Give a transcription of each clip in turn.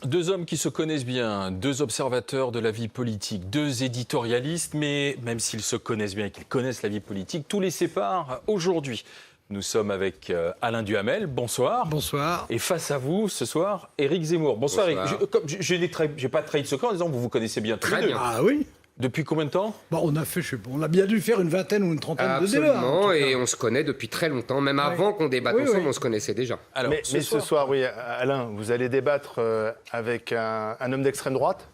Deux hommes qui se connaissent bien, deux observateurs de la vie politique, deux éditorialistes, mais même s'ils se connaissent bien et qu'ils connaissent la vie politique, tout les sépare aujourd'hui. Nous sommes avec Alain Duhamel, bonsoir. Bonsoir. Et face à vous, ce soir, Éric Zemmour. Bonsoir, Bonsoir. Éric. Je n'ai pas trahi de secret en disant que vous vous connaissez bien tous les Très deux. bien. Ah oui. Depuis combien de temps? Bon, on a bien dû faire une vingtaine ou une trentaine de débats. Absolument, et on se connaît depuis très longtemps. Même avant qu'on débatte ensemble, on se connaissait déjà. Alors, Mais ce soir, oui, Alain, vous allez débattre avec un homme d'extrême droite?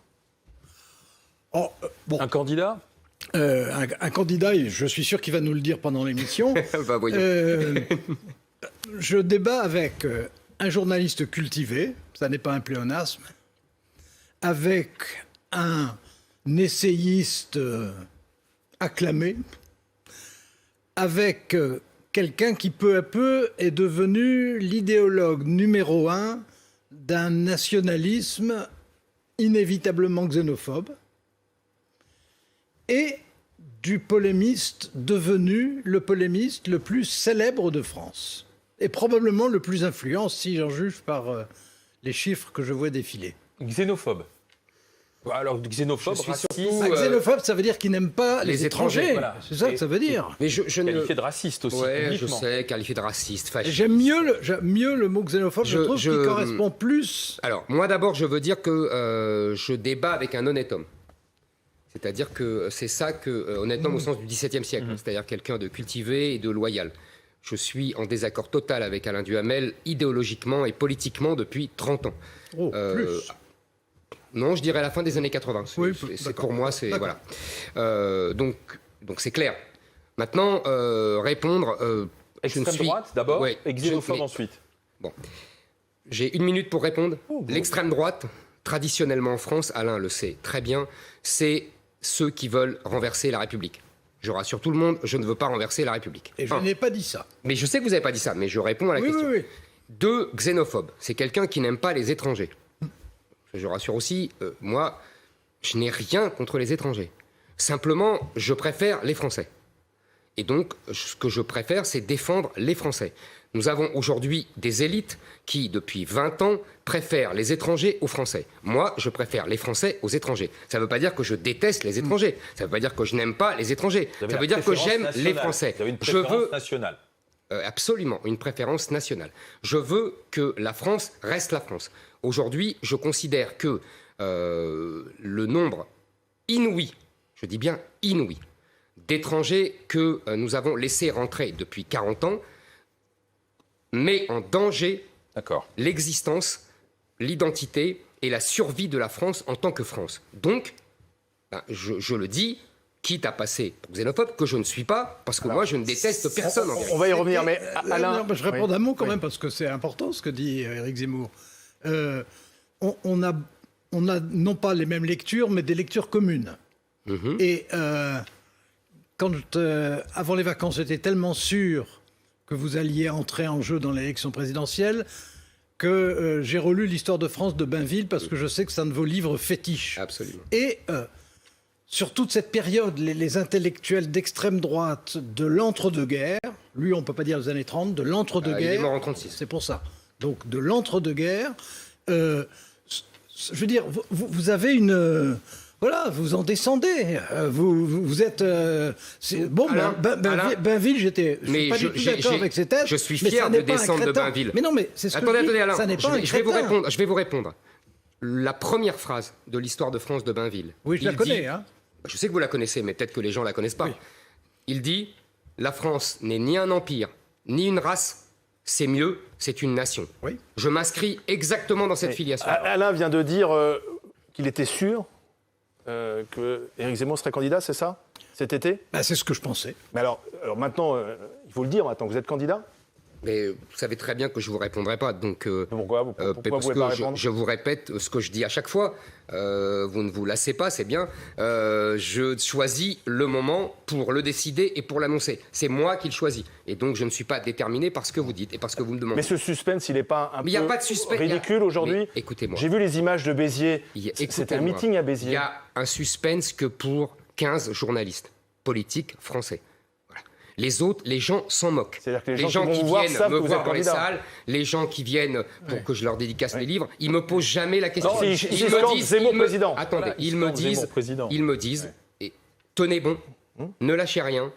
Oh, bon, un candidat? un candidat, et je suis sûr qu'il va nous le dire pendant l'émission. Bah, voyons. Je débat avec un journaliste cultivé, ça n'est pas un pléonasme, avec un essayiste acclamé, avec quelqu'un qui peu à peu est devenu l'idéologue numéro un d'un nationalisme inévitablement xénophobe et du polémiste devenu le polémiste le plus célèbre de France et probablement le plus influent si j'en juge par les chiffres que je vois défiler. Xénophobe. Alors, xénophobe, raciste... Xénophobe, ça veut dire qu'il n'aime pas les étrangers. Voilà. C'est ça que ça veut dire. Mais je Qualifié de raciste aussi, Ouais, je publiquement. sais, qualifié de raciste, fasciste. J'aime mieux le mot xénophobe, je trouve qu'il correspond plus. Alors, moi d'abord, je veux dire que je débat avec un honnête homme. C'est-à-dire que c'est ça que, honnête homme au sens du XVIIe siècle, c'est-à-dire quelqu'un de cultivé et de loyal. Je suis en désaccord total avec Alain Duhamel, idéologiquement et politiquement depuis 30 ans. Oh, plus. Non, je dirais à la fin des années 80. Oui, Pour moi, c'est... Voilà. Donc c'est clair. Maintenant, répondre... Extrême droite d'abord, Ouais, et xénophobe mais- ensuite. Bon. J'ai une minute pour répondre. L'extrême droite, traditionnellement en France, Alain le sait très bien, c'est ceux qui veulent renverser la République. Je rassure tout le monde, je ne veux pas renverser la République. Et je n'ai pas dit ça. Mais je sais que vous n'avez pas dit ça, mais je réponds à la Oui, question. oui. Deux, xénophobe. C'est quelqu'un qui n'aime pas les étrangers. Je rassure aussi, moi, je n'ai rien contre les étrangers. Simplement, je préfère les Français. Et donc, ce que je préfère, c'est défendre les Français. Nous avons aujourd'hui des élites qui, depuis 20 ans, préfèrent les étrangers aux Français. Moi, je préfère les Français aux étrangers. Ça ne veut pas dire que je déteste les étrangers. Ça ne veut pas dire que je n'aime pas les étrangers. Vous avez Ça la veut dire que préférence j'aime les nationale. Français. Vous avez une Je préférence veux nationale. absolument une préférence nationale. Je veux que la France reste la France. Aujourd'hui, je considère que le nombre inouï, je dis bien inouï, d'étrangers que nous avons laissés rentrer depuis 40 ans met en danger l'existence, l'identité et la survie de la France en tant que France. Donc, je le dis, quitte à passer pour xénophobe, que je ne suis pas, parce que moi, je ne déteste personne. En vérité. On va y revenir, mais Alain... Je réponds d'un mot quand même, parce que c'est important ce que dit Éric Zemmour. On a non pas les mêmes lectures, mais des lectures communes. Et quand, avant les vacances, j'étais tellement sûr que vous alliez entrer en jeu dans l'élection présidentielle que j'ai relu l'histoire de France de Bainville, parce que je sais que c'est un de vos livres fétiches. Absolument. Et sur toute cette période, les intellectuels d'extrême droite de l'entre-deux-guerres, lui on ne peut pas dire les années 30, de l'entre-deux-guerres... il est mort en 36. C'est pour ça. Donc de l'entre-deux-guerres, je veux dire, vous avez une... Voilà, vous en descendez. Vous êtes... bon, Alain, Bainville, j'étais... Je suis pas du tout d'accord avec ces thèses. Je suis mais fier ça de n'est pas un descendre de crétin. Bainville. Mais non, mais c'est ce que Attendez, je dis. Alain, Ça n'est pas un je vais vous crétin. répondre. Je vais vous répondre. La première phrase de l'histoire de France de Bainville. Oui, je la il connais. dit- Hein. Je sais que vous la connaissez, mais peut-être que les gens la connaissent pas. Oui. Il dit « La France n'est ni un empire, ni une race, c'est mieux, c'est une nation. Oui. » Je m'inscris exactement dans cette filiation. Alain vient de dire qu'il était sûr que Éric Zemmour serait candidat, c'est ça? Cet été? Bah, c'est ce que je pensais. Mais alors maintenant, il faut le dire maintenant, vous êtes candidat? Mais vous savez très bien que je ne vous répondrai pas. Donc, Pourquoi vous parce pouvez pas que répondre? je vous répète ce que je dis à chaque fois. Vous ne vous lassez pas, c'est bien. Je choisis le moment pour le décider et pour l'annoncer. C'est moi qui le choisis. Et donc, je ne suis pas déterminé par ce que vous dites et par ce que vous me demandez. Mais ce suspense, il n'est pas un Mais il n'y a peu pas de suspense. ridicule aujourd'hui? Mais écoutez-moi. J'ai vu les images de Béziers. C'était un Écoutez-moi. meeting à Il Béziers. y a un suspense que pour 15 journalistes politiques français. Voilà. Les autres, les gens s'en moquent. C'est-à-dire que les gens qui vont vous voir viennent savent me que vous voir êtes dans les candidat. salles, les gens qui viennent pour que je leur dédicace les livres, ils me posent jamais la question. Non, ils scandent Zemmour président. Attendez, Voilà, ils scandent me disent, Zemmour président. ils me disent, et tenez bon, ne lâchez rien,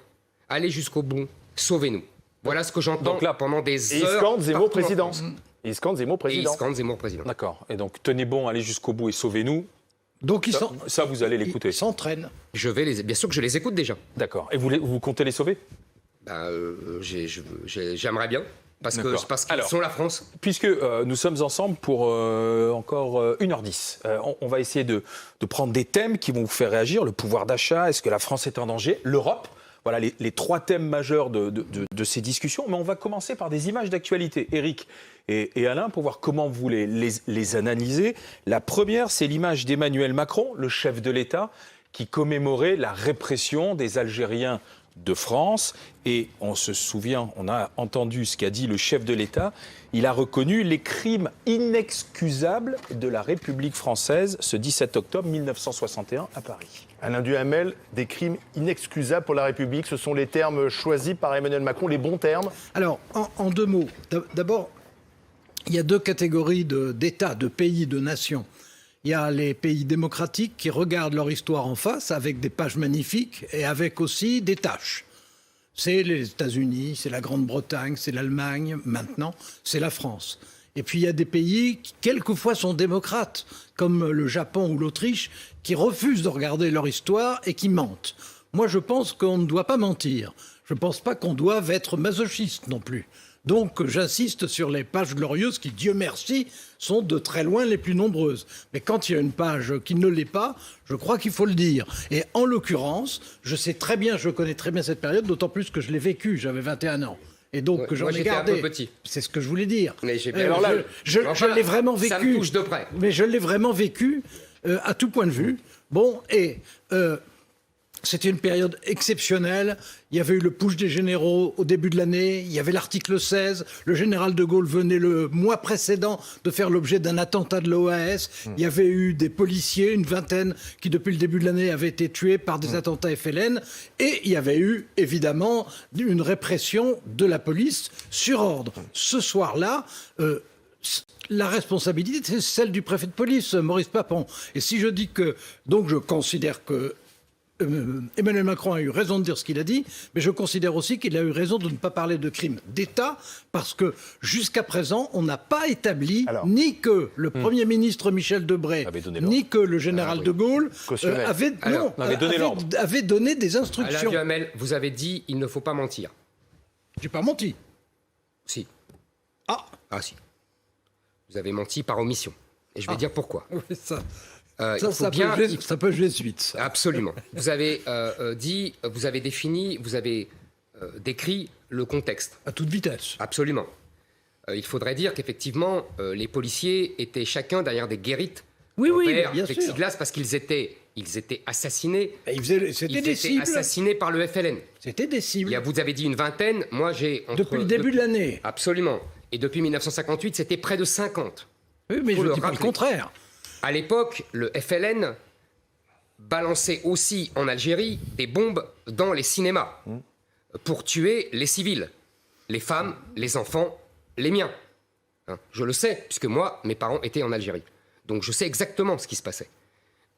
allez jusqu'au bout, sauvez-nous. Voilà ce que j'entends Donc là, pendant des Et ils heures. scandent Zemmour partout en président. France. Ils scandent Zemmour Et ils président. scandent Zemmour président. D'accord. Et donc, tenez bon, allez jusqu'au bout et sauvez-nous. Donc ils Ça, vous allez l'écouter. s'entraînent. Bien sûr que je les écoute déjà. D'accord. Et vous comptez les sauver? J'aimerais bien, parce D'accord. qu'ils Alors, sont la France. Puisque nous sommes ensemble pour encore 1h10, on va essayer de prendre des thèmes qui vont vous faire réagir. Le pouvoir d'achat, est-ce que la France est en danger? L'Europe? Voilà les trois thèmes majeurs de ces discussions. Mais on va commencer par des images d'actualité. Éric et Alain, pour voir comment vous les analysez. La première, c'est l'image d'Emmanuel Macron, le chef de l'État, qui commémorait la répression des Algériens de France. Et on se souvient, on a entendu ce qu'a dit le chef de l'État. Il a reconnu les crimes inexcusables de la République française ce 17 octobre 1961 à Paris. Alain Duhamel, des crimes inexcusables pour la République. Ce sont les termes choisis par Emmanuel Macron, les bons termes. Alors, en deux mots, d'abord, il y a deux catégories d'États, de pays, de nations. Il y a les pays démocratiques qui regardent leur histoire en face avec des pages magnifiques et avec aussi des tâches. C'est les États-Unis, c'est la Grande-Bretagne, c'est l'Allemagne, maintenant, c'est la France. Et puis il y a des pays qui, quelquefois, sont démocrates, comme le Japon ou l'Autriche, qui refusent de regarder leur histoire et qui mentent. Moi, je pense qu'on ne doit pas mentir. Je ne pense pas qu'on doive être masochiste non plus. Donc, j'insiste sur les pages glorieuses qui, Dieu merci, sont de très loin les plus nombreuses. Mais quand il y a une page qui ne l'est pas, je crois qu'il faut le dire. Et en l'occurrence, je connais très bien cette période, d'autant plus que je l'ai vécue, j'avais 21 ans. Et donc, Ouais, j'en moi, ai j'étais gardé. un peu petit. C'est ce que je voulais dire. Mais j'ai- Alors là, je l'ai vraiment vécu. Ça me touche de près. Mais je l'ai vraiment vécu à tout point de vue. Bon, et c'était une période exceptionnelle. Il y avait eu le putsch des généraux au début de l'année. Il y avait l'article 16. Le général de Gaulle venait le mois précédent de faire l'objet d'un attentat de l'OAS. Il y avait eu des policiers, une vingtaine, qui depuis le début de l'année avaient été tués par des attentats FLN. Et il y avait eu, évidemment, une répression de la police sur ordre. Ce soir-là, la responsabilité, c'est celle du préfet de police, Maurice Papon. Et si je dis que, donc je considère que Emmanuel Macron a eu raison de dire ce qu'il a dit, mais je considère aussi qu'il a eu raison de ne pas parler de crimes d'État, parce que jusqu'à présent, on n'a pas établi ni que le Premier ministre Michel Debré, ni que le général de Gaulle avaient donné des Alain instructions. Duhamel, vous avez dit il ne faut pas mentir. J'ai pas menti. Si. Ah, Si. Vous avez menti par omission. Et je vais dire pourquoi. oui, ça. Il Ça, faut ça, bien- ça peut jouer suite. Ça. Absolument. Vous avez dit, vous avez défini, vous avez décrit le contexte. À toute vitesse. Absolument. Il faudrait dire qu'effectivement, les policiers étaient chacun derrière des guérites, Oui, verre, bien sûr. plexiglas, parce qu'ils étaient assassinés. C'était Ils des étaient cibles. assassinés par le FLN. C'était des cibles. Vous avez dit une vingtaine. Moi, j'ai Depuis le début de l'année. Absolument. Et depuis 1958, c'était près de 50. Oui, mais Faut je le ne dis pas le rappeler. contraire. À l'époque, le FLN balançait aussi en Algérie des bombes dans les cinémas pour tuer les civils, les femmes, les enfants, les miens. Je le sais, puisque moi, mes parents étaient en Algérie. Donc je sais exactement ce qui se passait.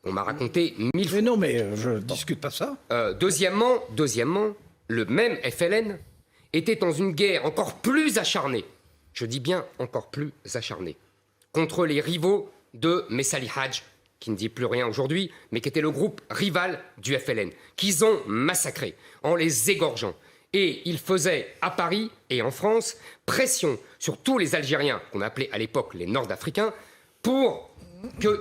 On m'a raconté 1000 fois. Mais non, mais je ne discute pas ça. Deuxièmement, le même FLN était dans une guerre encore plus acharnée, je dis bien encore plus acharnée, contre les rivaux de Messali Hadj, qui ne dit plus rien aujourd'hui, mais qui était le groupe rival du FLN, qu'ils ont massacré en les égorgeant. Et ils faisaient à Paris et en France pression sur tous les Algériens, qu'on appelait à l'époque les Nord-Africains, pour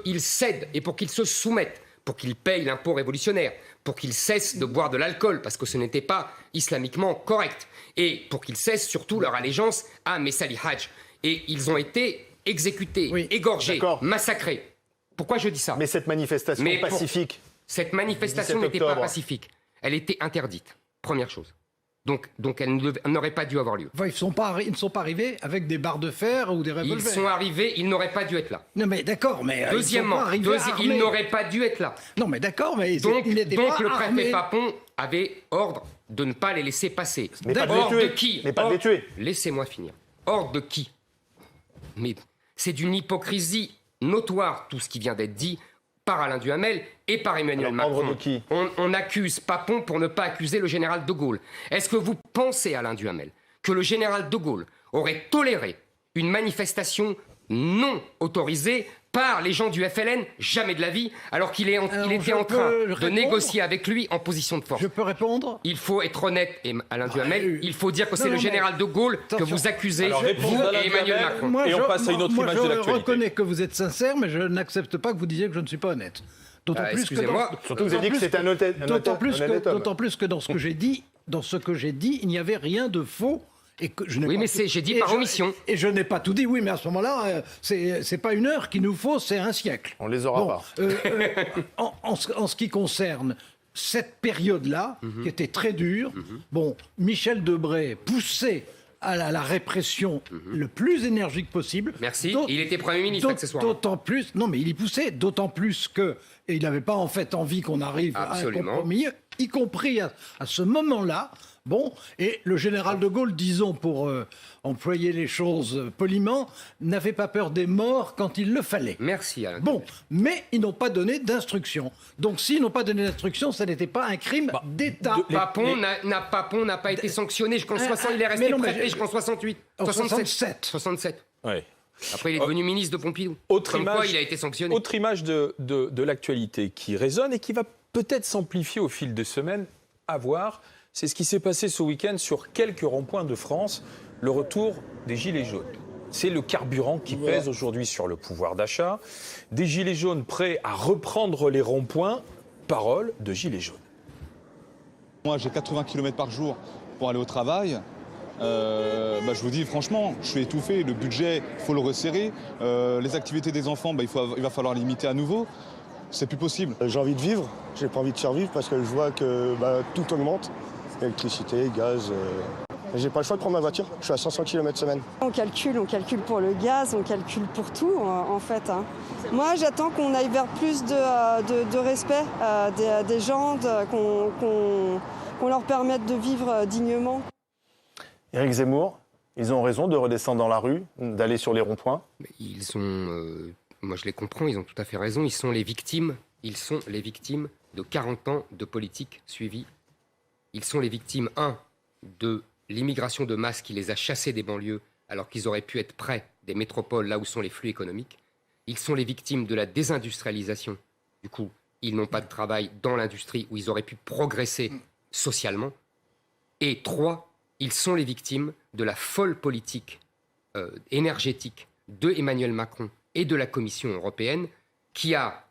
qu'ils cèdent et pour qu'ils se soumettent, pour qu'ils payent l'impôt révolutionnaire, pour qu'ils cessent de boire de l'alcool, parce que ce n'était pas islamiquement correct, et pour qu'ils cessent surtout leur allégeance à Messali Hadj. Et ils ont été exécutés, égorgés, d'accord. massacrés. Pourquoi je dis ça? Mais cette manifestation pacifique. Cette manifestation 17 n'était pas octobre. pacifique. Elle était interdite. Première chose. Donc elles n'auraient pas dû avoir lieu. Enfin, ils ne sont pas arrivés avec des barres de fer ou des revolvers. Ils sont arrivés, ils n'auraient pas dû être là. Non mais d'accord, mais Deuxièmement, ils n'auraient pas dû être là. Non mais d'accord, mais Donc ils n'étaient pas le préfet armés. Papon avait ordre de ne pas les laisser passer. Mais pas de Ordre les de tuer. qui Mais pas de les tuer. Laissez-moi finir. Ordre de qui? Mais c'est d'une hypocrisie notoire tout ce qui vient d'être dit par Alain Duhamel et par Emmanuel Alors, Macron. ordre de qui? On accuse Papon pour ne pas accuser le général de Gaulle. Est-ce que vous pensez, Alain Duhamel, que le général de Gaulle aurait toléré une manifestation non autorisée par les gens du FLN? Jamais de la vie, alors qu'il était en train de négocier avec lui en position de force. Je peux répondre? Il faut être honnête, et Alain Duhamel, il faut dire que c'est non, le mais- général de Gaulle que Attention. vous accusez, Alors, réponse vous d'Alain et Emmanuel Duhamel. Macron. Et on passe à une autre image de l'actualité. Je reconnais que vous êtes sincère, mais je n'accepte pas que vous disiez que je ne suis pas honnête. D'autant plus que excusez-moi. Surtout que vous avez dit que c'était un honnête d'autant plus homme. d'autant plus que dans ce que j'ai dit, il n'y avait rien de faux. Et que je n'ai Oui, pas mais tout- j'ai dit et par je- omission. Et je n'ai pas tout dit, oui, mais à ce moment-là, c'est pas une heure qu'il nous faut, c'est un siècle. On les aura pas. En ce qui concerne cette période-là, qui était très dure, bon, Michel Debré poussait à la répression le plus énergique possible. Merci. D'aut- Il était Premier ministre accessoirement. D'autant plus, non mais il y poussait, d'autant plus que, et il n'avait pas en fait envie qu'on arrive à un Absolument. compromis, y compris à ce moment-là. Bon, et le général de Gaulle, disons pour employer les choses poliment, n'avait pas peur des morts quand il le fallait. Merci, Alain. Bon, mais ils n'ont pas donné d'instruction. Donc s'ils n'ont pas donné d'instruction, ça n'était pas un crime d'État. Papon n'a pas été sanctionné jusqu'en 60, il est resté mais non, mais préfet jusqu'en 68. En 67. 67. Ouais. Après, il est devenu ministre de Pompidou. Autre Comme quoi, image- il a été sanctionné. Autre image de l'actualité qui résonne et qui va peut-être s'amplifier au fil des semaines, à voir, c'est ce qui s'est passé ce week-end sur quelques ronds-points de France, le retour des Gilets jaunes. C'est le carburant qui pèse aujourd'hui sur le pouvoir d'achat. Des Gilets jaunes prêts à reprendre les ronds-points, parole de Gilets jaunes. Moi, j'ai 80 km par jour pour aller au travail. Je vous dis franchement, je suis étouffé. Le budget, il faut le resserrer. Les activités des enfants, il va falloir limiter à nouveau. C'est plus possible. J'ai envie de vivre, j'ai pas envie de survivre parce que je vois que tout augmente. Électricité, gaz. J'ai pas le choix de prendre ma voiture, je suis à 500 km semaine. On calcule pour le gaz, on calcule pour tout en fait. Moi j'attends qu'on aille vers plus de respect des gens, qu'on leur permette de vivre dignement. Éric Zemmour, ils ont raison de redescendre dans la rue, d'aller sur les ronds-points. Ils ont, moi je les comprends, ils ont tout à fait raison. Ils sont les victimes de 40 ans de politique suivie. Ils sont les victimes, de l'immigration de masse qui les a chassés des banlieues alors qu'ils auraient pu être près des métropoles, là où sont les flux économiques. Ils sont les victimes de la désindustrialisation. Du coup, ils n'ont pas de travail dans l'industrie où ils auraient pu progresser socialement. Et 3, ils sont les victimes de la folle politique énergétique de Emmanuel Macron et de la Commission européenne qui a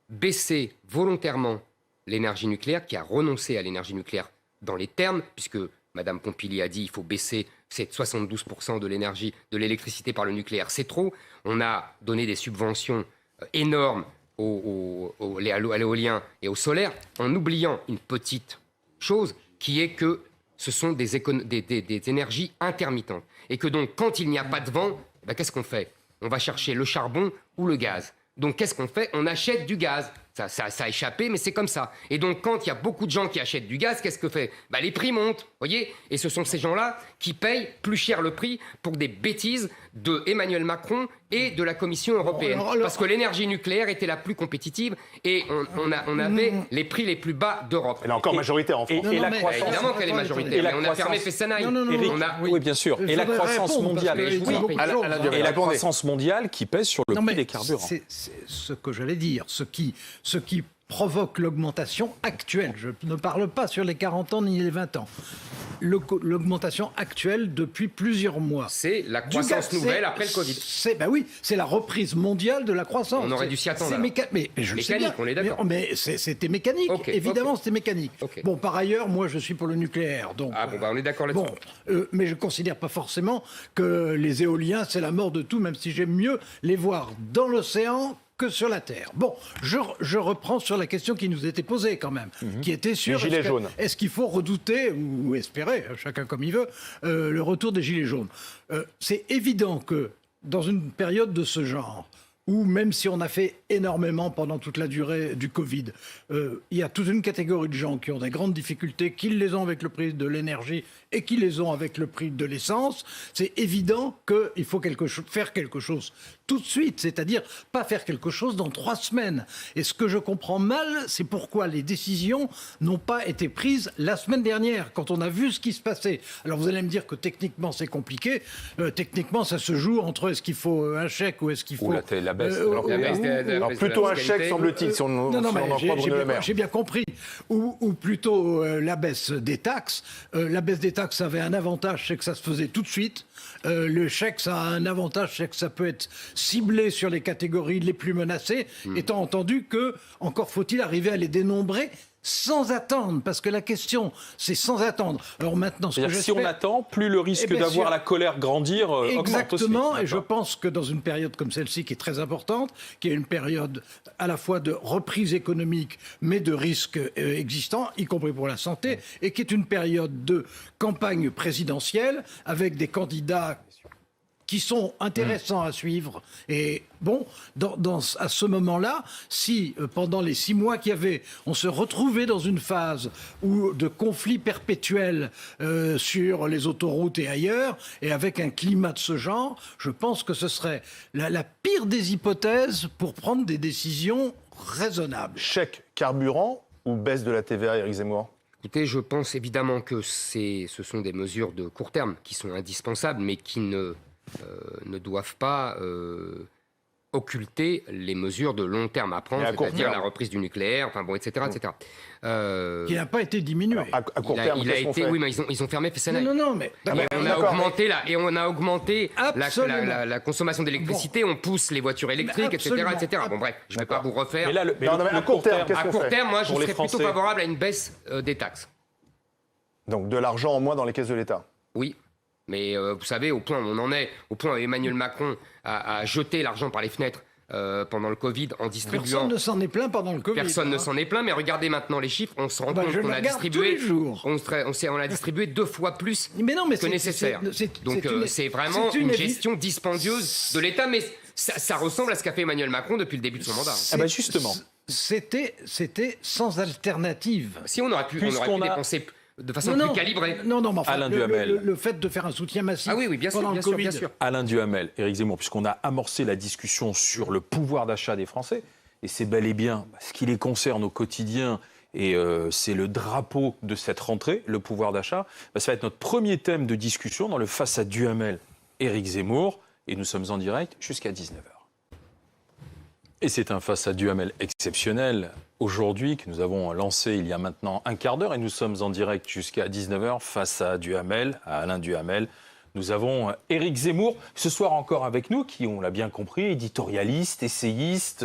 baissé volontairement l'énergie nucléaire, qui a renoncé à l'énergie nucléaire dans les termes, puisque Mme Pompili a dit qu'il faut baisser 72% de l'énergie, de l'électricité par le nucléaire, c'est trop. On a donné des subventions énormes à l'éolien et au solaire, en oubliant une petite chose, qui est que ce sont des énergies intermittentes. Et que donc, quand il n'y a pas de vent, qu'est-ce qu'on fait? On va chercher le charbon ou le gaz. Donc, qu'est-ce qu'on fait? On achète du gaz. Ça a échappé, mais c'est comme ça. Et donc, quand il y a beaucoup de gens qui achètent du gaz, qu'est-ce que fait? Les prix montent, voyez? Et ce sont ces gens-là qui payent plus cher le prix pour des bêtises de Emmanuel Macron et de la Commission européenne. Parce que l'énergie nucléaire était la plus compétitive et on avait les prix les plus bas d'Europe. Elle est encore majoritaire en France. Et la mais- croissance... Évidemment qu'elle est majoritaire, mais on a fermé Fessenheim. Éric, On a- oui, bien sûr. Et la faudrait croissance répondre, parce mondiale. que il dit beaucoup de Alain- choses. Alain Duhamel. Et la Attendez. croissance mondiale qui pèse sur le Non, prix mais des carburants. c'est ce que j'allais dire. Ce qui provoque l'augmentation actuelle. Je ne parle pas sur les 40 ans ni les 20 ans. L'augmentation actuelle depuis plusieurs mois. C'est la Du croissance gaz, nouvelle après le Covid. C'est la reprise mondiale de la croissance. On aurait dû s'y attendre, C'est alors. mais je le sais Mécanique, bien. on est d'accord. Mais c'était mécanique. Ok, Évidemment, ok. c'était mécanique. Ok. Bon, par ailleurs, moi, je suis pour le nucléaire. Donc, On est d'accord là-dessus. mais je ne considère pas forcément que les éoliens, c'est la mort de tout, même si j'aime mieux les voir dans l'océan que sur la terre. Bon, je reprends sur la question qui nous était posée quand même, qui était sur Les gilets jaunes. est-ce qu'il faut redouter ou espérer, chacun comme il veut, le retour des gilets jaunes. C'est évident que dans une période de ce genre, où même si on a fait énormément pendant toute la durée du Covid, il y a toute une catégorie de gens qui ont des grandes difficultés, qui les ont avec le prix de l'énergie et qui les ont avec le prix de l'essence. C'est évident qu'il faut faire quelque chose tout de suite, c'est-à-dire pas faire quelque chose dans 3 semaines. Et ce que je comprends mal, c'est pourquoi les décisions n'ont pas été prises la semaine dernière, quand on a vu ce qui se passait. Alors vous allez me dire que techniquement c'est compliqué. Techniquement ça se joue entre est-ce qu'il faut un chèque ou est-ce qu'il faut... la baisse de La baisse de Alors la plutôt un fiscalité. chèque, semble-t-il, si on Non, en mais croit Bruno Le Maire. j'ai bien compris. Ou plutôt la baisse des taxes. La baisse des taxes avait un avantage, c'est que ça se faisait tout de suite. Le chèque, ça a un avantage, c'est que ça peut être ciblé sur les catégories les plus menacées, étant entendu que, encore faut-il arriver à les dénombrer sans attendre, parce que la question, c'est sans attendre. Alors maintenant, ce que C'est-à-dire, si on j'espère... attend, plus le risque Eh bien, d'avoir sûr. la colère grandir augmente aussi. Exactement, et je D'accord. pense que dans une période comme celle-ci, qui est très importante, qui est une période à la fois de reprise économique, mais de risques existants, y compris pour la santé, et qui est une période de campagne présidentielle, avec des candidats qui sont intéressants à suivre. Et bon, à ce moment-là, si pendant les 6 mois qu'il y avait, on se retrouvait dans une phase de conflit perpétuel sur les autoroutes et ailleurs, et avec un climat de ce genre, je pense que ce serait la pire des hypothèses pour prendre des décisions raisonnables. Chèque carburant ou baisse de la TVA, Éric Zemmour? Écoutez, je pense évidemment que ce sont des mesures de court terme qui sont indispensables, mais qui ne doivent pas occulter les mesures de long terme à prendre, Mais à court c'est-à-dire terme. la reprise du nucléaire, enfin bon, etc., etc. Qui n'a pas été diminué. À court terme, il a qu'est-ce qu'on été, fait? oui, mais ils ont fermé Fessenheim. Non, mais... Et on a d'accord, augmenté Absolument. la consommation d'électricité, on pousse les voitures électriques, etc., absolument. etc. Bon, bref, je ne vais pas vous refaire. Mais là, Non, mais à court terme, qu'est-ce À qu'on court fait? terme, moi, je Pour les serais plutôt Français. favorable à une baisse des taxes. Donc de l'argent en moins dans les caisses de l'État. Oui. Mais vous savez, au point où on en est, au point où Emmanuel Macron a jeté l'argent par les fenêtres pendant le Covid en distribuant... Personne ne s'en est plaint pendant le Covid. Personne ne hein. s'en est plaint, mais regardez maintenant les chiffres, on se rend compte je qu'on les a regarde distribué... tous les jours. On a distribué 2 fois plus Mais non, mais que c'est nécessaire. Donc c'est vraiment c'est une évi- gestion dispendieuse de l'État, mais ça ressemble à ce qu'a fait Emmanuel Macron depuis le début de son mandat. Ah bah justement. C'était sans alternative. Si on aurait pu Puisqu'on a- dépenser de façon plus calibrée. Non, mais enfin, Alain Duhamel. le fait de faire un soutien massif Ah oui, bien sûr, pendant bien le sûr, Covid. bien sûr. Alain Duhamel, Éric Zemmour, puisqu'on a amorcé la discussion sur le pouvoir d'achat des Français, et c'est bel et bien ce qui les concerne au quotidien, et c'est le drapeau de cette rentrée, le pouvoir d'achat, ça va être notre premier thème de discussion dans le Face à Duhamel, Éric Zemmour, et nous sommes en direct jusqu'à 19h. Et c'est un Face à Duhamel exceptionnel aujourd'hui que nous avons lancé il y a maintenant un quart d'heure et nous sommes en direct jusqu'à 19h face à Duhamel, à Alain Duhamel. Nous avons Éric Zemmour ce soir encore avec nous qui, on l'a bien compris, éditorialiste, essayiste.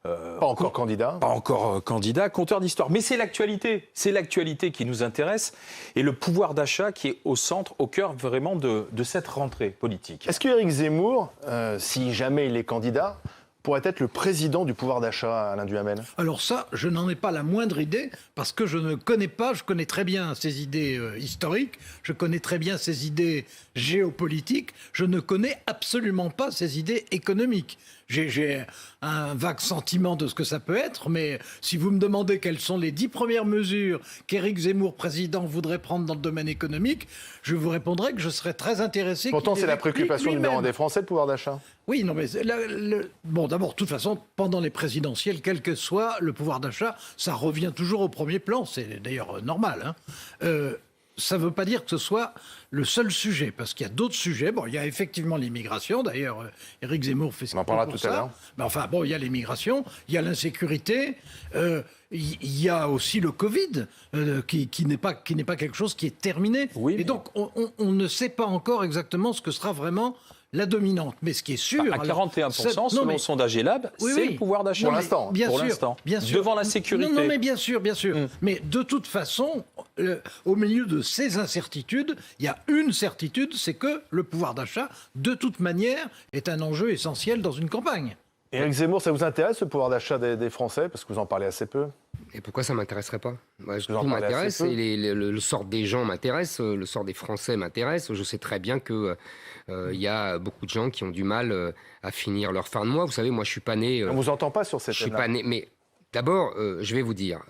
Pas encore candidat. Pas encore candidat, conteur d'histoire. Mais c'est l'actualité qui nous intéresse et le pouvoir d'achat qui est au centre, au cœur vraiment de cette rentrée politique. Est-ce qu'Éric Zemmour, si jamais il est candidat, pourrait être le président du pouvoir d'achat, Alain Duhamel? Alors ça, je n'en ai pas la moindre idée, parce que je ne connais pas, je connais très bien ses idées historiques, je connais très bien ses idées géopolitiques, je ne connais absolument pas ses idées économiques. J'ai un vague sentiment de ce que ça peut être, mais si vous me demandez quelles sont les 10 premières mesures qu'Éric Zemmour, président, voudrait prendre dans le domaine économique, je vous répondrai que je serais très intéressé. Pourtant, qu'il c'est la les explique préoccupation numéro 1 lui-même. des Français, le pouvoir d'achat. Oui, non, mais bon, d'abord, de toute façon, pendant les présidentielles, quel que soit le pouvoir d'achat, ça revient toujours au premier plan. C'est d'ailleurs normal. Hein. Ça ne veut pas dire que ce soit le seul sujet, parce qu'il y a d'autres sujets. Bon, il y a effectivement l'immigration. D'ailleurs, Éric Zemmour fait ce On en qu'il peut parlera pour tout à ça. l'heure. Mais enfin, bon, il y a l'immigration, il y a l'insécurité, il y a aussi le Covid, qui n'est pas quelque chose qui est terminé. Oui, mais- Et donc, on ne sait pas encore exactement ce que sera vraiment la dominante. Mais ce qui est sûr... À 41%, selon le sondage Elab, Oui, c'est oui. le pouvoir d'achat. Non, mais l'instant, bien Pour sûr, l'instant. bien sûr. Devant la sécurité. Non, mais bien sûr. Mais de toute façon, au milieu de ces incertitudes, il y a une certitude, c'est que le pouvoir d'achat, de toute manière, est un enjeu essentiel dans une campagne. Éric Zemmour, ça vous intéresse, le pouvoir d'achat des Français? Parce que vous en parlez assez peu. Et pourquoi ça m'intéresserait pas? vous en Tout parlez m'intéresse, assez peu. et le sort des gens m'intéresse, le sort des Français m'intéresse. Je sais très bien que y a beaucoup de gens qui ont du mal à finir leur fin de mois. Vous savez, moi, je suis pas né. On vous entend pas sur cette Je suis pas né. Mais d'abord, je vais vous dire,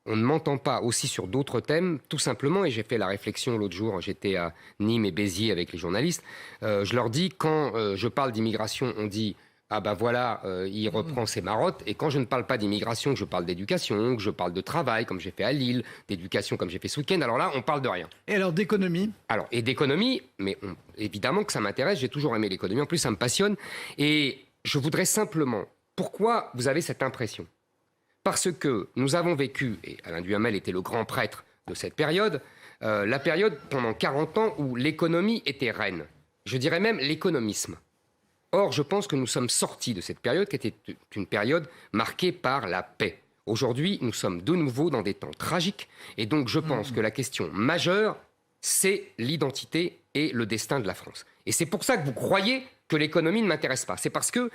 on ne m'entend pas aussi sur d'autres thèmes, tout simplement. Et j'ai fait la réflexion l'autre jour. J'étais à Nîmes et Béziers avec les journalistes. Je leur dis, quand je parle d'immigration, on dit: ah ben voilà, il reprend ses marottes. Et quand je ne parle pas d'immigration, que je parle d'éducation, que je parle de travail, comme j'ai fait à Lille, d'éducation comme j'ai fait ce week-end, alors là, on parle de rien. Et alors d'économie? Alors, et d'économie, mais évidemment que ça m'intéresse, j'ai toujours aimé l'économie, en plus ça me passionne. Et je voudrais simplement, pourquoi vous avez cette impression? Parce que nous avons vécu, et Alain Duhamel était le grand prêtre de cette période, la période pendant 40 ans où l'économie était reine. Je dirais même l'économisme. Or, je pense que nous sommes sortis de cette période qui était une période marquée par la paix. Aujourd'hui, nous sommes de nouveau dans des temps tragiques. Et donc, je pense que la question majeure, c'est l'identité et le destin de la France. Et c'est pour ça que vous croyez que l'économie ne m'intéresse pas. C'est parce que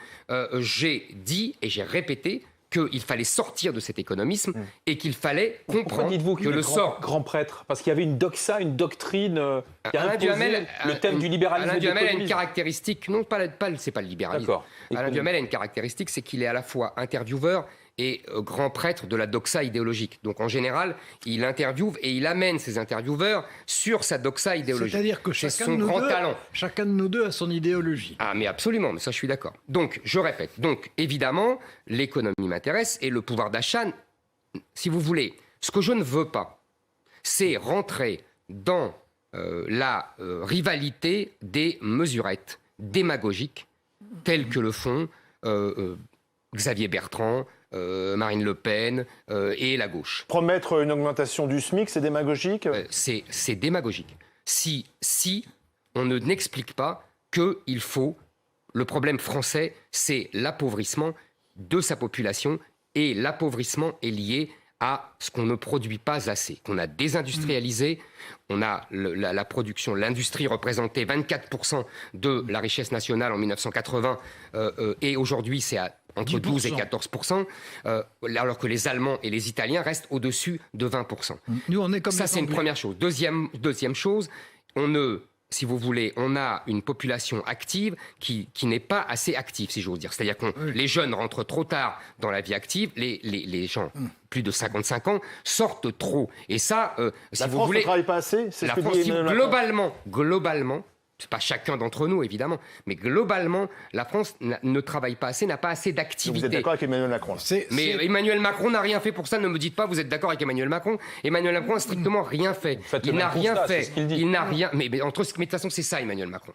j'ai dit et j'ai répété qu'il fallait sortir de cet économisme et qu'il fallait Pourquoi comprendre dites-vous que le sort... grand prêtre? Parce qu'il y avait une doxa, une doctrine qui a Alain imposé Duhamel, le thème du libéralisme. Alain et de Duhamel a une l'économisme. caractéristique, non, c'est pas le libéralisme. D'accord. Alain Duhamel a une caractéristique, c'est qu'il est à la fois intervieweur et grand prêtre de la doxa idéologique. Donc en général, il interviewe et il amène ses intervieweurs sur sa doxa idéologique. C'est-à-dire que c'est chacun son de nous grand deux, talent. chacun de nous deux a son idéologie. Ah mais absolument, mais ça je suis d'accord. Donc je répète, donc évidemment l'économie m'intéresse et le pouvoir d'achat, si vous voulez, ce que je ne veux pas, c'est rentrer dans la rivalité des mesurettes démagogiques telles que le font Xavier Bertrand, Marine Le Pen et la gauche. Promettre une augmentation du SMIC, c'est démagogique? C'est démagogique. Si on ne n'explique pas qu'il faut... Le problème français, c'est l'appauvrissement de sa population, et l'appauvrissement est lié à ce qu'on ne produit pas assez, qu'on a désindustrialisé, on a la production, l'industrie représentait 24% de la richesse nationale en 1980, et aujourd'hui c'est entre 12 et 14%, alors que les Allemands et les Italiens restent au-dessus de 20%. Nous, on est comme Ça, les c'est une Anglais. première chose. Deuxième chose, si vous voulez, on a une population active qui n'est pas assez active, si j'ose dire. C'est-à-dire que les jeunes rentrent trop tard dans la vie active, les gens plus de 55 ans sortent trop. Et ça, si La vous France voulez... ne travaille pas assez? C'est ce La que France, dit Emmanuel Macron. globalement, c'est pas chacun d'entre nous, évidemment, mais globalement, la France ne travaille pas assez, n'a pas assez Donc vous d'activité. êtes d'accord avec Emmanuel Macron là? Mais Emmanuel Macron n'a rien fait pour ça. Ne me dites pas, vous êtes d'accord avec Emmanuel Macron. Emmanuel Macron n'a strictement rien fait. faites le Il n'a même rien constat, fait. c'est ce qu'il dit. Il n'a rien. Mais de toute façon, c'est ça, Emmanuel Macron.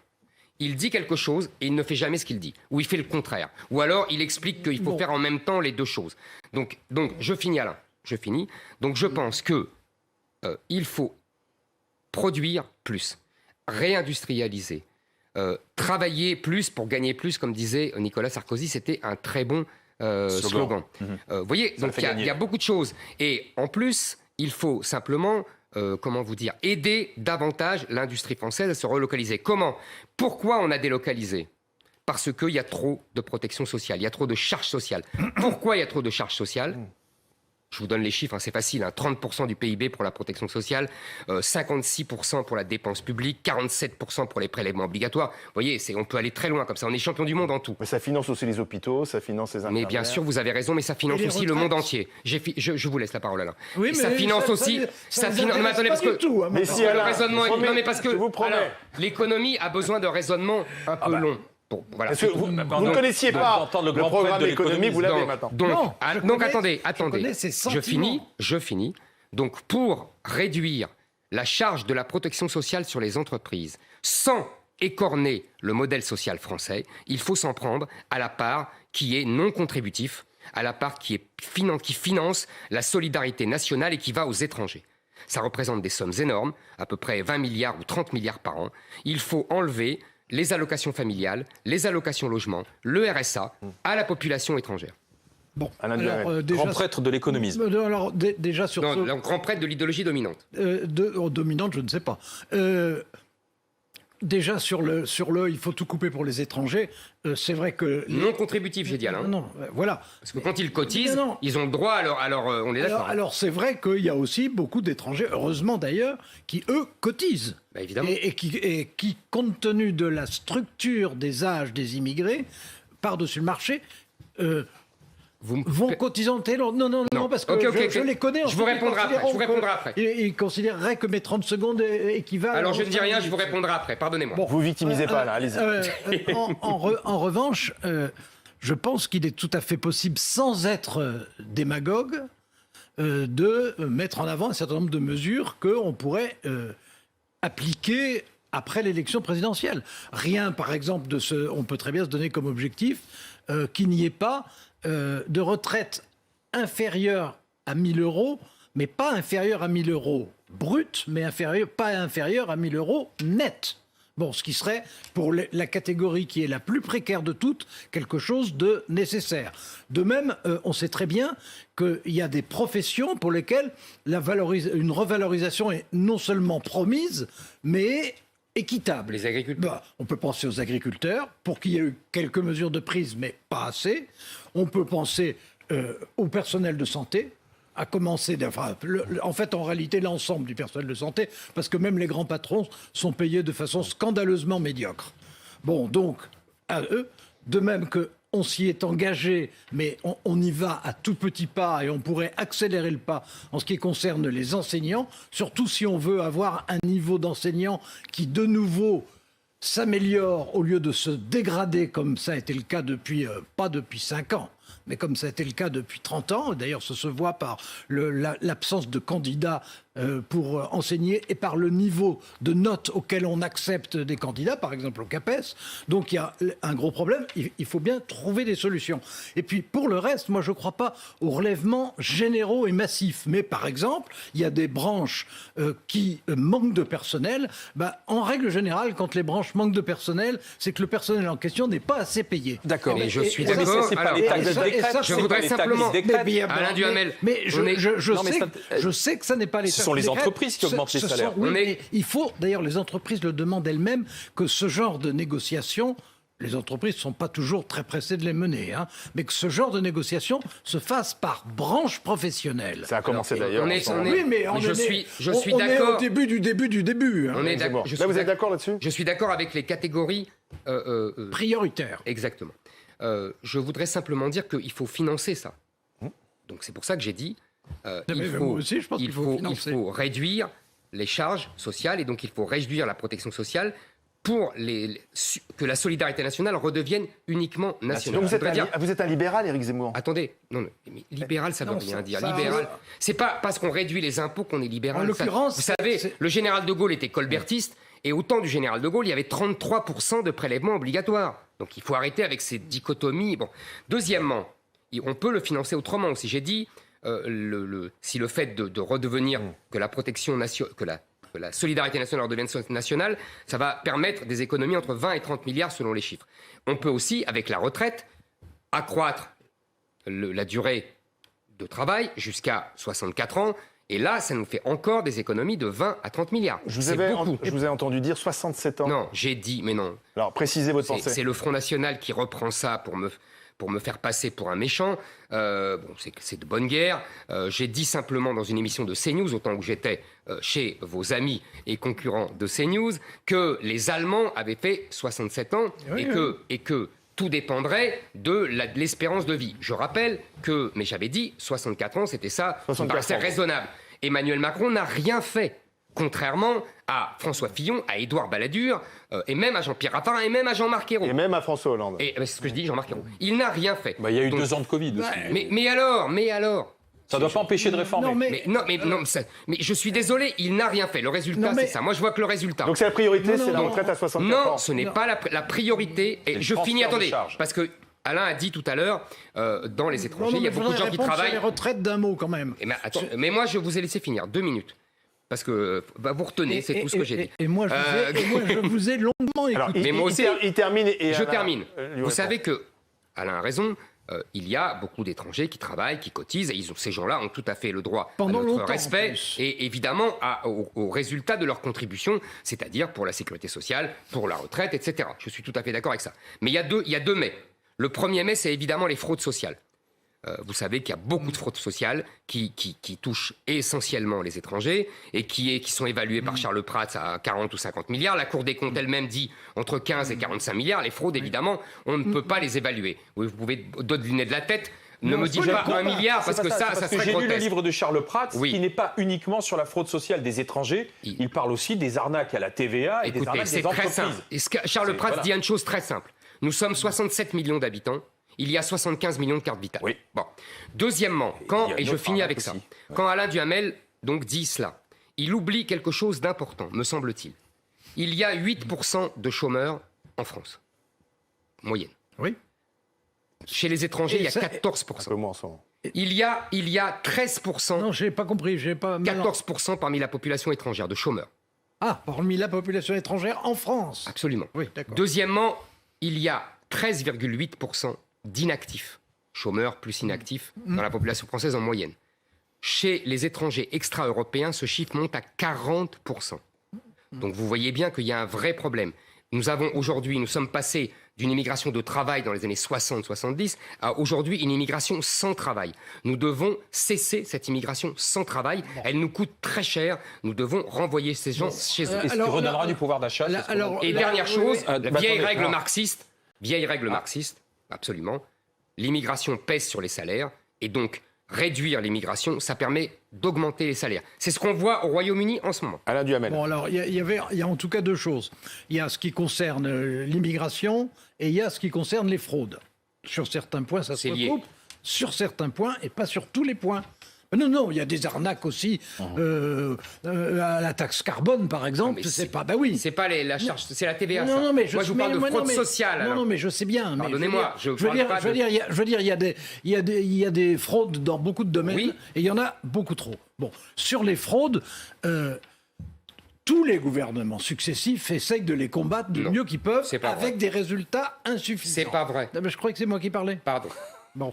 Il dit quelque chose et il ne fait jamais ce qu'il dit. Ou il fait le contraire. Ou alors, il explique qu'il faut faire en même temps les deux choses. Donc je finis, Alain. Je finis. Donc, je pense que il faut produire plus, réindustrialiser, travailler plus pour gagner plus, comme disait Nicolas Sarkozy. C'était un très bon slogan. Vous voyez, donc il y a beaucoup de choses. Et en plus, il faut simplement, comment vous dire, aider davantage l'industrie française à se relocaliser. Comment? Pourquoi on a délocalisé? Parce qu'il y a trop de protection sociale, il y a trop de charges sociales. Pourquoi il y a trop de charges sociales? Je vous donne les chiffres, hein, c'est facile. 30% du PIB pour la protection sociale, 56% pour la dépense publique, 47% pour les prélèvements obligatoires. Vous voyez, on peut aller très loin comme ça. On est champion du monde en tout. Mais ça finance aussi les hôpitaux, ça finance les infirmières. Mais bien sûr, vous avez raison, mais ça finance Et les aussi le retraites. monde entier. Je vous laisse la parole, Alain. Oui, Et ça mais finance ça- aussi... ça finance... Non, mais attendez, parce que... tout, hein, Mais maintenant. si, le Alain, raisonnement... je vous promets- Non, mais parce que... je vous promets. Alors, l'économie a besoin de raisonnement un peu long. Bon, voilà. Parce que vous ne connaissiez pas d'entendre le le grand prêtre programme de économique, vous l'avez Donc, maintenant. donc, Non, attendez. je connais ses sentiments. Je finis. Donc, pour réduire la charge de la protection sociale sur les entreprises, sans écorner le modèle social français, il faut s'en prendre à la part qui est non contributif, à la part qui finance la solidarité nationale et qui va aux étrangers. Ça représente des sommes énormes, à peu près 20 milliards ou 30 milliards par an. Il faut enlever les allocations familiales, les allocations logement, le RSA à la population étrangère. Bon, Alain alors, Duhamel. déjà, Grand prêtre de l'économisme. alors, déjà sur Le grand prêtre de l'idéologie dominante. dominante, je ne sais pas. déjà sur le, il faut tout couper pour les étrangers. C'est vrai que Non contributif, j'ai dit, Alain. non, voilà. Parce que quand ils cotisent, Non. ils ont le droit, alors on est d'accord. Alors c'est vrai qu'il y a aussi beaucoup d'étrangers, heureusement d'ailleurs, qui eux cotisent. Bah, évidemment. Et qui, compte tenu de la structure des âges des immigrés, par-dessus le marché, vont cotiser en télé. Non, parce que je les connais. Je vous répondrai après. Ils considéreraient que mes 30 secondes équivalent. Alors je ne dis rien, je vous répondrai après, pardonnez-moi. Bon. Vous victimisez pas, là, allez-y. En revanche, je pense qu'il est tout à fait possible, sans être démagogue, de mettre en avant un certain nombre de mesures qu'on pourrait appliquer après l'élection présidentielle. Rien, par exemple, on peut très bien se donner comme objectif qu'il n'y ait pas de retraite inférieure à 1 000 euros, mais pas inférieure à 1 000 euros brut, mais pas inférieure à 1 000 euros net. Bon, ce qui serait, pour la catégorie qui est la plus précaire de toutes, quelque chose de nécessaire. De même, on sait très bien qu'il y a des professions pour lesquelles une revalorisation est non seulement promise, mais équitable. Les agriculteurs. On peut penser aux agriculteurs, pour qu'il y ait eu quelques mesures de prise, mais pas assez. On peut penser au personnel de santé, à commencer, en fait, en réalité, l'ensemble du personnel de santé, parce que même les grands patrons sont payés de façon scandaleusement médiocre. Bon, donc, à eux, de même qu'on s'y est engagé, mais on y va à tout petit pas et on pourrait accélérer le pas en ce qui concerne les enseignants, surtout si on veut avoir un niveau d'enseignant qui, de nouveau, s'améliore au lieu de se dégrader comme ça a été le cas pas depuis 5 ans, mais comme ça a été le cas depuis 30 ans. D'ailleurs, ça se voit par l'absence de candidats pour enseigner et par le niveau de notes auquel on accepte des candidats, par exemple au CAPES. Donc il y a un gros problème, il faut bien trouver des solutions. Et puis pour le reste, moi je ne crois pas aux relèvements généraux et massifs. Mais par exemple, il y a des branches qui manquent de personnel. En règle générale, quand les branches manquent de personnel, c'est que le personnel en question n'est pas assez payé. D'accord. Mais je suis d'accord. Je voudrais simplement, Alain Duhamel, mais je sais que ça n'est pas les Ce sont les entreprises qui augmentent les salaires. Il faut, d'ailleurs, les entreprises le demandent elles-mêmes, que ce genre de négociations, les entreprises ne sont pas toujours très pressées de les mener, mais que ce genre de négociations se fasse par branche professionnelle. Ça a commencé d'ailleurs. Oui, mais je suis on d'accord. est au début du début. On est d'accord. Là, vous êtes d'accord là-dessus ? Je suis d'accord avec les catégories prioritaires. Exactement. Je voudrais simplement dire qu'il faut financer ça. Donc c'est pour ça que j'ai dit il faut réduire les charges sociales et donc il faut réduire la protection sociale pour que la solidarité nationale redevienne uniquement nationale. Donc vous êtes un libéral, Éric Zemmour ? Attendez, non, mais libéral, ça ne veut rien dire. Libéral, c'est pas parce qu'on réduit les impôts qu'on est libéral. En l'occurrence, vous savez, le général de Gaulle était colbertiste et au temps du général de Gaulle, il y avait 33% de prélèvements obligatoires. Donc il faut arrêter avec ces dichotomies. Bon. Deuxièmement, on peut le financer autrement aussi. J'ai dit, si le fait de redevenir, que la protection nationale, que la solidarité nationale redevienne nationale, ça va permettre des économies entre 20 et 30 milliards selon les chiffres. On peut aussi, avec la retraite, accroître la durée de travail jusqu'à 64 ans. Et là, ça nous fait encore des économies de 20 à 30 milliards. Je vous ai entendu dire 67 ans. Non, j'ai dit, mais non. Alors, précisez votre pensée. C'est le Front National qui reprend ça pour me faire passer pour un méchant. C'est de bonne guerre. J'ai dit simplement dans une émission de CNews, au temps où j'étais chez vos amis et concurrents de CNews, que les Allemands avaient fait 67 ans et que tout dépendrait de l'espérance de vie. Je rappelle que, mais j'avais dit, 64 ans, c'était ça, ça me paraissait raisonnable. Emmanuel Macron n'a rien fait, contrairement à François Fillon, à Édouard Balladur, et même à Jean-Pierre Raffarin, et même à Jean-Marc Ayrault. Et même à François Hollande. Et c'est ce que je dis, Jean-Marc Ayrault. Il n'a rien fait. Il y a eu 2 ans de Covid aussi. Mais alors ça ne doit pas empêcher de réformer. Mais je suis désolé, il n'a rien fait. Le résultat, c'est ça. Moi, je vois que le résultat. Donc c'est la priorité, c'est la retraite à 64 ans. Non, ce n'est pas la priorité. Et je finis, attendez, parce que Alain a dit tout à l'heure, dans les étrangers, il y a beaucoup de gens qui travaillent. Sur les retraites d'un mot, quand même. Mais moi, je vous ai laissé finir 2 minutes. Parce que vous retenez, c'est tout ce que j'ai dit. Et moi, je vous ai longuement écouté. Mais moi aussi, il termine. Je termine. Vous savez que, Alain a raison, il y a beaucoup d'étrangers qui travaillent, qui cotisent, et ces gens-là ont tout à fait le droit Pendant à notre longtemps, respect, en plus. et évidemment au résultat de leur contribution, c'est-à-dire pour la sécurité sociale, pour la retraite, etc. Je suis tout à fait d'accord avec ça. Mais il y a deux mais. Le premier mais, c'est évidemment les fraudes sociales. Vous savez qu'il y a beaucoup de fraudes sociales qui touchent essentiellement les étrangers et qui sont évaluées par Charles Prats à 40 ou 50 milliards. La Cour des comptes elle-même dit entre 15 et 45 milliards. Les fraudes, évidemment, on ne peut pas les évaluer. Vous pouvez dodeliner de la tête. Ne me dites pas 1 milliard, parce que ça serait j'ai lu le grotesque. livre de Charles Prats, Oui. qui n'est pas uniquement sur la fraude sociale des étrangers. Il parle aussi des arnaques à la TVA et des Écoutez, arnaques c'est des très entreprises. simple. Et Charles Prats voilà. dit une chose très simple. Nous sommes 67 millions d'habitants. Il y a 75 millions de cartes vitales. Oui. Bon. Deuxièmement, Il y a et une je autre finis arnaque avec ça, aussi. quand Alain Duhamel donc, dit cela, il oublie quelque chose d'important, me semble-t-il. Il y a 8% de chômeurs en France. Moyenne. Oui. Chez les étrangers, Et il y a ça- 14%. Un peu moins en ce moment. Il y a 13%, Non, je n'ai pas compris. 14% parmi la population étrangère de chômeurs. Ah, parmi la population étrangère en France. Absolument. Oui, d'accord. Deuxièmement, il y a 13,8% d'inactifs, chômeurs plus inactifs, dans la population française en moyenne. Chez les étrangers extra-européens, ce chiffre monte à 40%. Donc vous voyez bien qu'il y a un vrai problème. Nous sommes passés d'une immigration de travail dans les années 60-70 à aujourd'hui une immigration sans travail. Nous devons cesser cette immigration sans travail. Elle nous coûte très cher. Nous devons renvoyer ces gens chez eux. Et ce qui Alors, redonnera là- du pouvoir d'achat. là- c'est ce qu'on alors- a dit. Et là, dernière oui, chose, oui. la vieille attendez, règle alors. marxiste, absolument. L'immigration pèse sur les salaires et donc réduire l'immigration, ça permet d'augmenter les salaires. C'est ce qu'on voit au Royaume-Uni en ce moment. Alain Duhamel. Bon, alors, il y a en tout cas deux choses. Il y a ce qui concerne l'immigration et il y a ce qui concerne les fraudes. Sur certains points, ça se C'est lié. recoupe. Sur certains points et pas sur tous les points. Non, il y a des arnaques aussi à la taxe carbone, par exemple. mais C'est pas, bah oui. C'est pas la charge, c'est la TVA. ça. Non, mais Moi, je vous parle de fraude sociale. Non, alors. mais je sais bien. mais Pardonnez-moi, je veux je parle dire, pas je veux de- dire, il y a des fraudes dans beaucoup de domaines, Oui. et il y en a beaucoup trop. Bon, sur les fraudes, tous les gouvernements successifs essayent de les combattre du Non, mieux qu'ils peuvent, c'est pas avec vrai. des résultats insuffisants. C'est pas vrai. Non, mais je crois que c'est moi qui parlais. Pardon. Bon,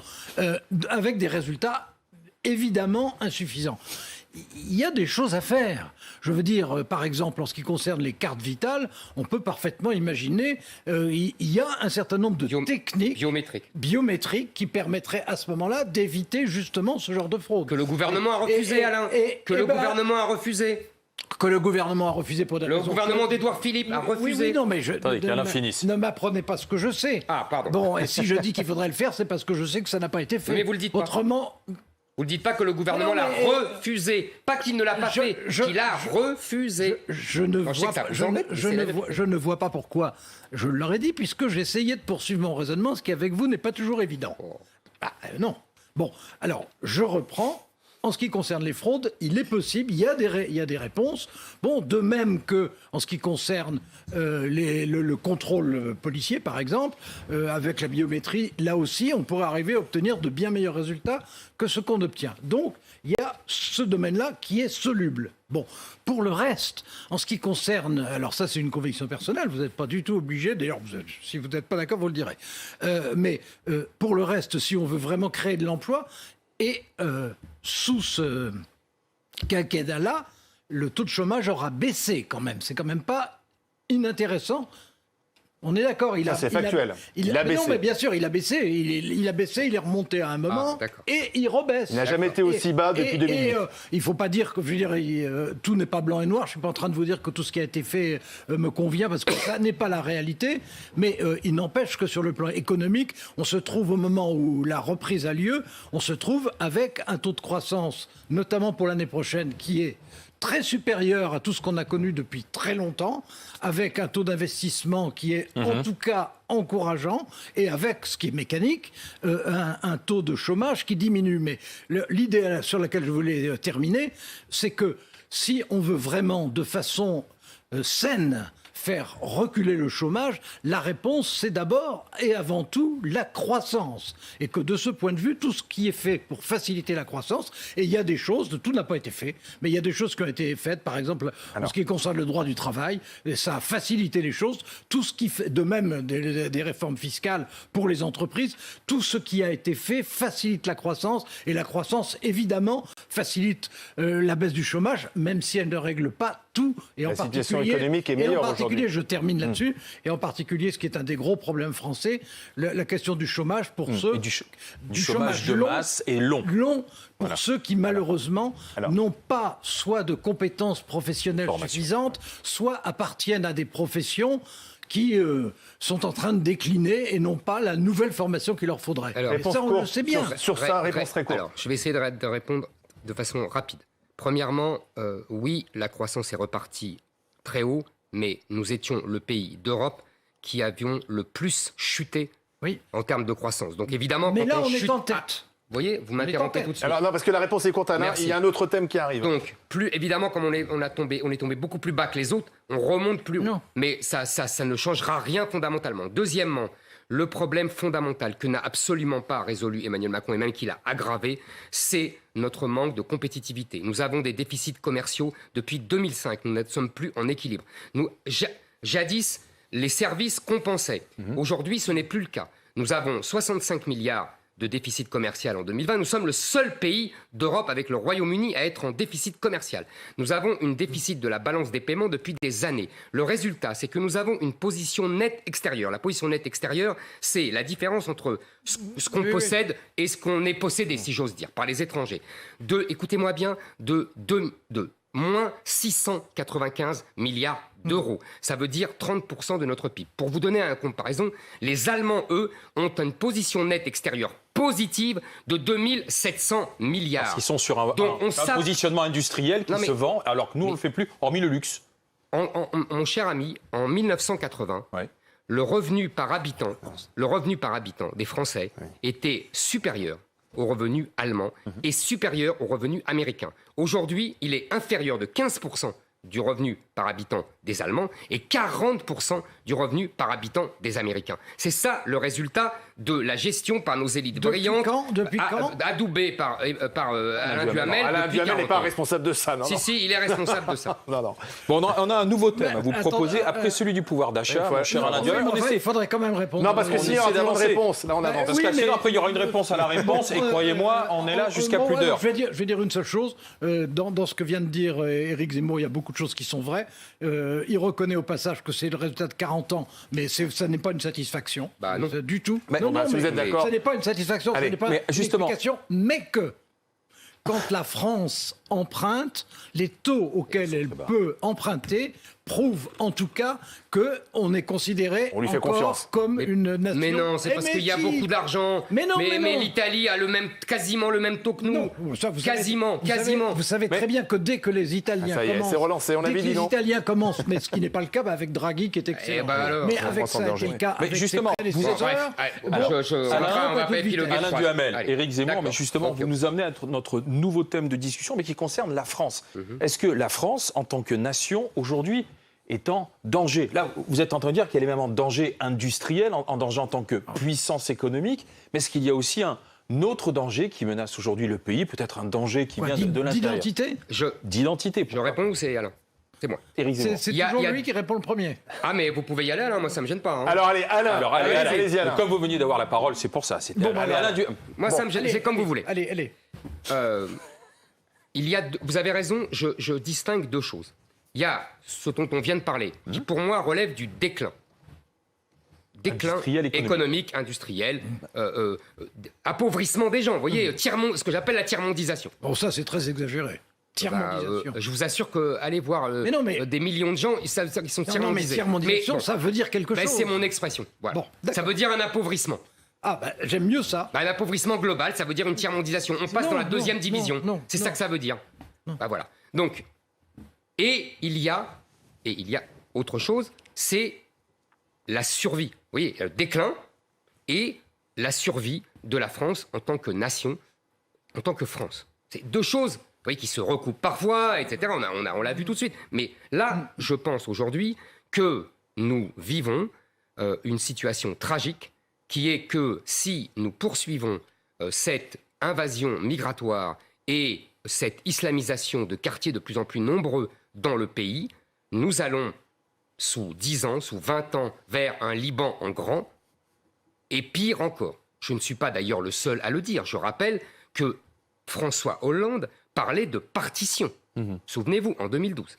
avec des résultats évidemment insuffisants. Il y a des choses à faire. Je veux dire, par exemple, en ce qui concerne les cartes vitales, on peut parfaitement imaginer, il y a un certain nombre de techniques Biométrique. biométriques qui permettraient à ce moment-là d'éviter justement ce genre de fraude. Que le gouvernement a refusé, Alain. Que le gouvernement a refusé. Que le gouvernement a refusé pour des Le raisons gouvernement que- d'Édouard Philippe a refusé. Oui, non, mais Attendez, qu'Alain finisse. ne m'apprenez pas ce que je sais. Ah, pardon. Bon, et si je dis qu'il faudrait le faire, c'est parce que je sais que ça n'a pas été fait. Mais vous le dites pas. Autrement, Vous ne dites pas que le gouvernement Non, l'a mais- refusé. Pas qu'il ne l'a pas fait, qu'il a refusé. je ne Moi, je sais vois que ça pas, vous je ne- embête, mais je c'est ne la vois- je ne vois pas pourquoi je l'aurais dit, puisque j'essayais de poursuivre mon raisonnement, ce qui avec vous n'est pas toujours évident. Oh. Non. Bon, alors, je reprends. En ce qui concerne les fraudes, il est possible, il y a des réponses. Bon, de même que en ce qui concerne le contrôle policier, par exemple, avec la biométrie, là aussi, on pourrait arriver à obtenir de bien meilleurs résultats que ce qu'on obtient. Donc, il y a ce domaine-là qui est soluble. Bon, pour le reste, en ce qui concerne, alors ça c'est une conviction personnelle, vous n'êtes pas du tout obligé, d'ailleurs si vous n'êtes pas d'accord, vous le direz. Mais pour le reste, si on veut vraiment créer de l'emploi, et sous ce quinquennat-là, le taux de chômage aura baissé quand même. C'est quand même pas inintéressant. On est d'accord, Ça, c'est factuel. Il a mais non, baissé. mais bien sûr, il a baissé. Il a baissé, il est remonté à un moment, Ah, d'accord. et il rebaisse. Il n'a jamais été aussi bas depuis 2008. Il ne faut pas dire que, je veux dire, tout n'est pas blanc et noir. Je ne suis pas en train de vous dire que tout ce qui a été fait me convient, parce que ça n'est pas la réalité. Mais il n'empêche que sur le plan économique, on se trouve au moment où la reprise a lieu, on se trouve avec un taux de croissance, notamment pour l'année prochaine, qui est très supérieur à tout ce qu'on a connu depuis très longtemps, avec un taux d'investissement qui est en tout cas encourageant, et avec, ce qui est mécanique, un taux de chômage qui diminue. Mais l'idée sur laquelle je voulais terminer, c'est que si on veut vraiment, de façon saine, faire reculer le chômage, la réponse, c'est d'abord et avant tout la croissance. Et que de ce point de vue, tout ce qui est fait pour faciliter la croissance, et il y a des choses, tout n'a pas été fait, mais il y a des choses qui ont été faites, par exemple, en ce qui concerne le droit du travail, et ça a facilité les choses. Tout ce qui fait, de même des réformes fiscales pour les entreprises, tout ce qui a été fait facilite la croissance, et la croissance, évidemment, facilite la baisse du chômage, même si elle ne règle pas tout. Et La en situation particulier, économique est et en meilleure particulier, aujourd'hui. je termine là-dessus, et en particulier, ce qui est un des gros problèmes français, la question du chômage pour ceux... Et du chômage de long, masse est long. Pour ceux qui, malheureusement, Alors. n'ont pas soit de compétences professionnelles Formation. suffisantes, soit appartiennent à des professions qui sont en train de décliner et n'ont pas la nouvelle formation qu'il leur faudrait. Alors, et réponse ça, on le courte sait bien. sur ça, réponse très courte. Alors, je vais essayer de répondre de façon rapide. Premièrement, oui, la croissance est repartie très haut, mais nous étions le pays d'Europe qui avions le plus chuté Oui. en termes de croissance. Donc évidemment, Mais quand là, on chute, est en tête. vous voyez, vous m'interrompez tête. tout de suite. Alors non, parce que la réponse est courte, Alain. Merci. Il y a un autre thème qui arrive. Donc, plus évidemment, comme on est tombé beaucoup plus bas que les autres, on remonte plus haut. Non. Mais ça ne changera rien fondamentalement. Deuxièmement, le problème fondamental que n'a absolument pas résolu Emmanuel Macron et même qu'il a aggravé, c'est notre manque de compétitivité. Nous avons des déficits commerciaux depuis 2005. Nous ne sommes plus en équilibre. Jadis, les services compensaient. Aujourd'hui, ce n'est plus le cas. Nous avons 65 milliards de déficit commercial en 2020. Nous sommes le seul pays d'Europe avec le Royaume-Uni à être en déficit commercial. Nous avons une déficit de la balance des paiements depuis des années. Le résultat, c'est que nous avons une position nette extérieure. La position nette extérieure, c'est la différence entre ce qu'on possède et ce qu'on est possédé, si j'ose dire, par les étrangers. Écoutez-moi bien, de moins 695 milliards d'euros. Ça veut dire 30% de notre PIB. Pour vous donner une comparaison, les Allemands, eux, ont une position nette extérieure positive de 2700 milliards. Parce qu'ils sont sur un Donc, positionnement industriel qui se vend, alors que nous, on ne le fait plus, hormis le luxe. Mon cher ami, en 1980, le revenu par habitant des Français était supérieur au revenu allemand et supérieur au revenu américain. Aujourd'hui, il est inférieur de 15% du revenu par habitant des Allemands et 40% du revenu par habitant des Américains. C'est ça le résultat de la gestion par nos élites brillantes, Depuis quand adoubées par Alain Duhamel. Alain depuis Duhamel 40 n'est pas ans. responsable de ça, non? Si, il est responsable de ça. Non. Bon, on a un nouveau thème à vous attends, proposer, après celui du pouvoir d'achat, mon cher Alain Duhamel. Il faudrait quand même répondre. Non, parce que s'il y a essaie une d'avancer. réponse, là on avance. Parce Oui, qu'après, mais- il y aura une réponse à la réponse, et croyez-moi, on est là jusqu'à plus d'heures. Je vais dire une seule chose. Dans ce que vient de dire Éric Zemmour, il y a beaucoup de choses qui sont vraies. Il reconnaît au passage que c'est le résultat de 40 ans, mais ça n'est pas une satisfaction. Bah, non. Du tout. Mais, si vous êtes d'accord. Ce n'est pas une satisfaction, Allez, ce n'est pas mais une justement- explication, mais que quand la France emprunte, les taux auxquels elle peut emprunter prouvent en tout cas qu'on est considéré On lui fait encore confiance. comme une nation. Mais non, c'est Eh, parce mais qu'il y a si. beaucoup d'argent. Mais non, mais non. l'Italie a quasiment le même taux que nous. Non, ça, vous savez- Quasiment. Vous savez très bien que dès que les Italiens Ça y est, commencent, c'est relancé, on dès avait que dit les non. Italiens commencent, mais ce qui n'est pas le cas avec Draghi qui est excellent. ben alors, mais on avec va s'en ça a été danger. le cas Mais avec justement, ses vous êtes- prédécesseurs. on Bon, va un peu pas plus épiloguer. vite. Alain Duhamel, Allez, Éric Zemmour, d'accord. mais justement, Ok. vous nous amenez à notre nouveau thème de discussion, mais qui concerne la France. Est-ce que la France, en tant que nation, aujourd'hui, est en danger? Là, vous êtes en train de dire qu'elle est même en danger industriel, en danger en tant que puissance économique, mais est-ce qu'il y a aussi un autre danger qui menace aujourd'hui le pays, peut-être un danger qui Quoi, vient de l'intérieur? d'identité. D'identité. Je réponds ou c'est Alain? C'est moi. Éric Zemmour. C'est Il y a- toujours il y a- lui qui répond le premier. Ah, mais vous pouvez y aller, Alain, moi ça me gêne pas. Hein. Alors allez, Alain. Alors, allez-y. Alain. Comme vous veniez d'avoir la parole, c'est pour ça. C'était Bon, Alain Du- Moi ça me gêne, c'est comme vous voulez. Allez. Vous avez raison, je distingue deux choses. Il y a ce dont on vient de parler, qui pour moi relève du déclin. Déclin Industriel, économique, industriel, appauvrissement des gens. Vous voyez, ce que j'appelle la tiers-mondisation. Bon, ça, c'est très exagéré. Tiers-mondisation. Je vous assure que allez voir Mais non, mais- des millions de gens, ils sont Non, mais tiers-mondisés. tiers-mondisation, Mais bon, ça veut dire quelque chose. c'est mon expression. Voilà. Bon, d'accord. Ça veut dire un appauvrissement. Ah, j'aime mieux ça. Un appauvrissement global, ça veut dire une tiers-mondisation. On passe Non, dans la non, deuxième non, division. non, C'est non. ça que ça veut dire. Bah voilà. Donc, et il y a autre chose, c'est la survie. Vous voyez, le déclin et la survie de la France en tant que nation, en tant que France. C'est deux choses, vous voyez, qui se recoupent parfois, etc. On l'a vu tout de suite. Mais là, je pense aujourd'hui que nous vivons une situation tragique qui est que si nous poursuivons cette invasion migratoire et cette islamisation de quartiers de plus en plus nombreux dans le pays, nous allons, sous 10 ans, sous 20 ans, vers un Liban en grand, et pire encore. Je ne suis pas d'ailleurs le seul à le dire. Je rappelle que François Hollande parlait de partition. Souvenez-vous, en 2012.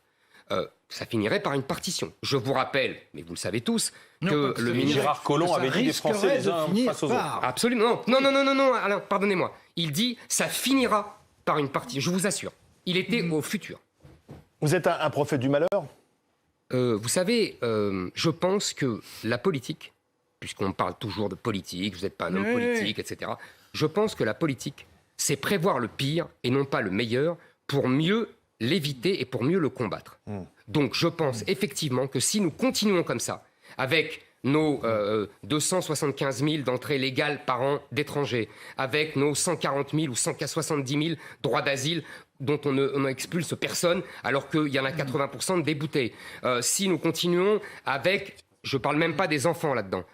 Ça finirait par une partition. Je vous rappelle, mais vous le savez tous, que le ministre Gérard Collomb avait dit des Français les uns face aux autres. Absolument. Non, Alain, pardonnez-moi. Il dit ça finira par une partition. Je vous assure. Il était au futur. Vous êtes un prophète du malheur? Vous savez, je pense que la politique, puisqu'on parle toujours de politique, vous n'êtes pas un homme politique, etc. Je pense que la politique, c'est prévoir le pire et non pas le meilleur pour mieux l'éviter et pour mieux le combattre. Donc je pense effectivement que si nous continuons comme ça, avec nos 275 000 d'entrées légales par an d'étrangers, avec nos 140 000 ou 170 000 droits d'asile dont on n'expulse personne, alors qu'il y en a 80% de déboutés. Si nous continuons avec, je ne parle même pas des enfants là-dedans,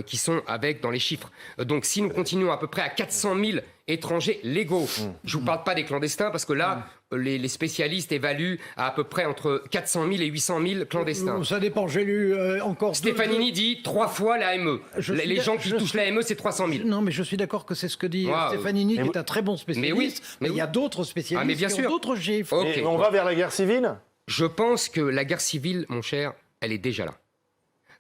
qui sont avec dans les chiffres. Donc si nous continuons à peu près à 400 000 étrangers légaux, je ne vous parle pas des clandestins, parce que là, les spécialistes évaluent à peu près entre 400 000 et 800 000 clandestins. Ça dépend, j'ai lu encore... Stefanini dit 3 fois l'AME. Les gens qui touchent l'AME, c'est 300 000. Non, mais je suis d'accord que c'est ce que dit Stefanini, qui est un très bon spécialiste. Mais il y a d'autres spécialistes bien qui ont d'autres chiffres. Okay. Et on va vers la guerre civile? Je pense que la guerre civile, mon cher, elle est déjà là.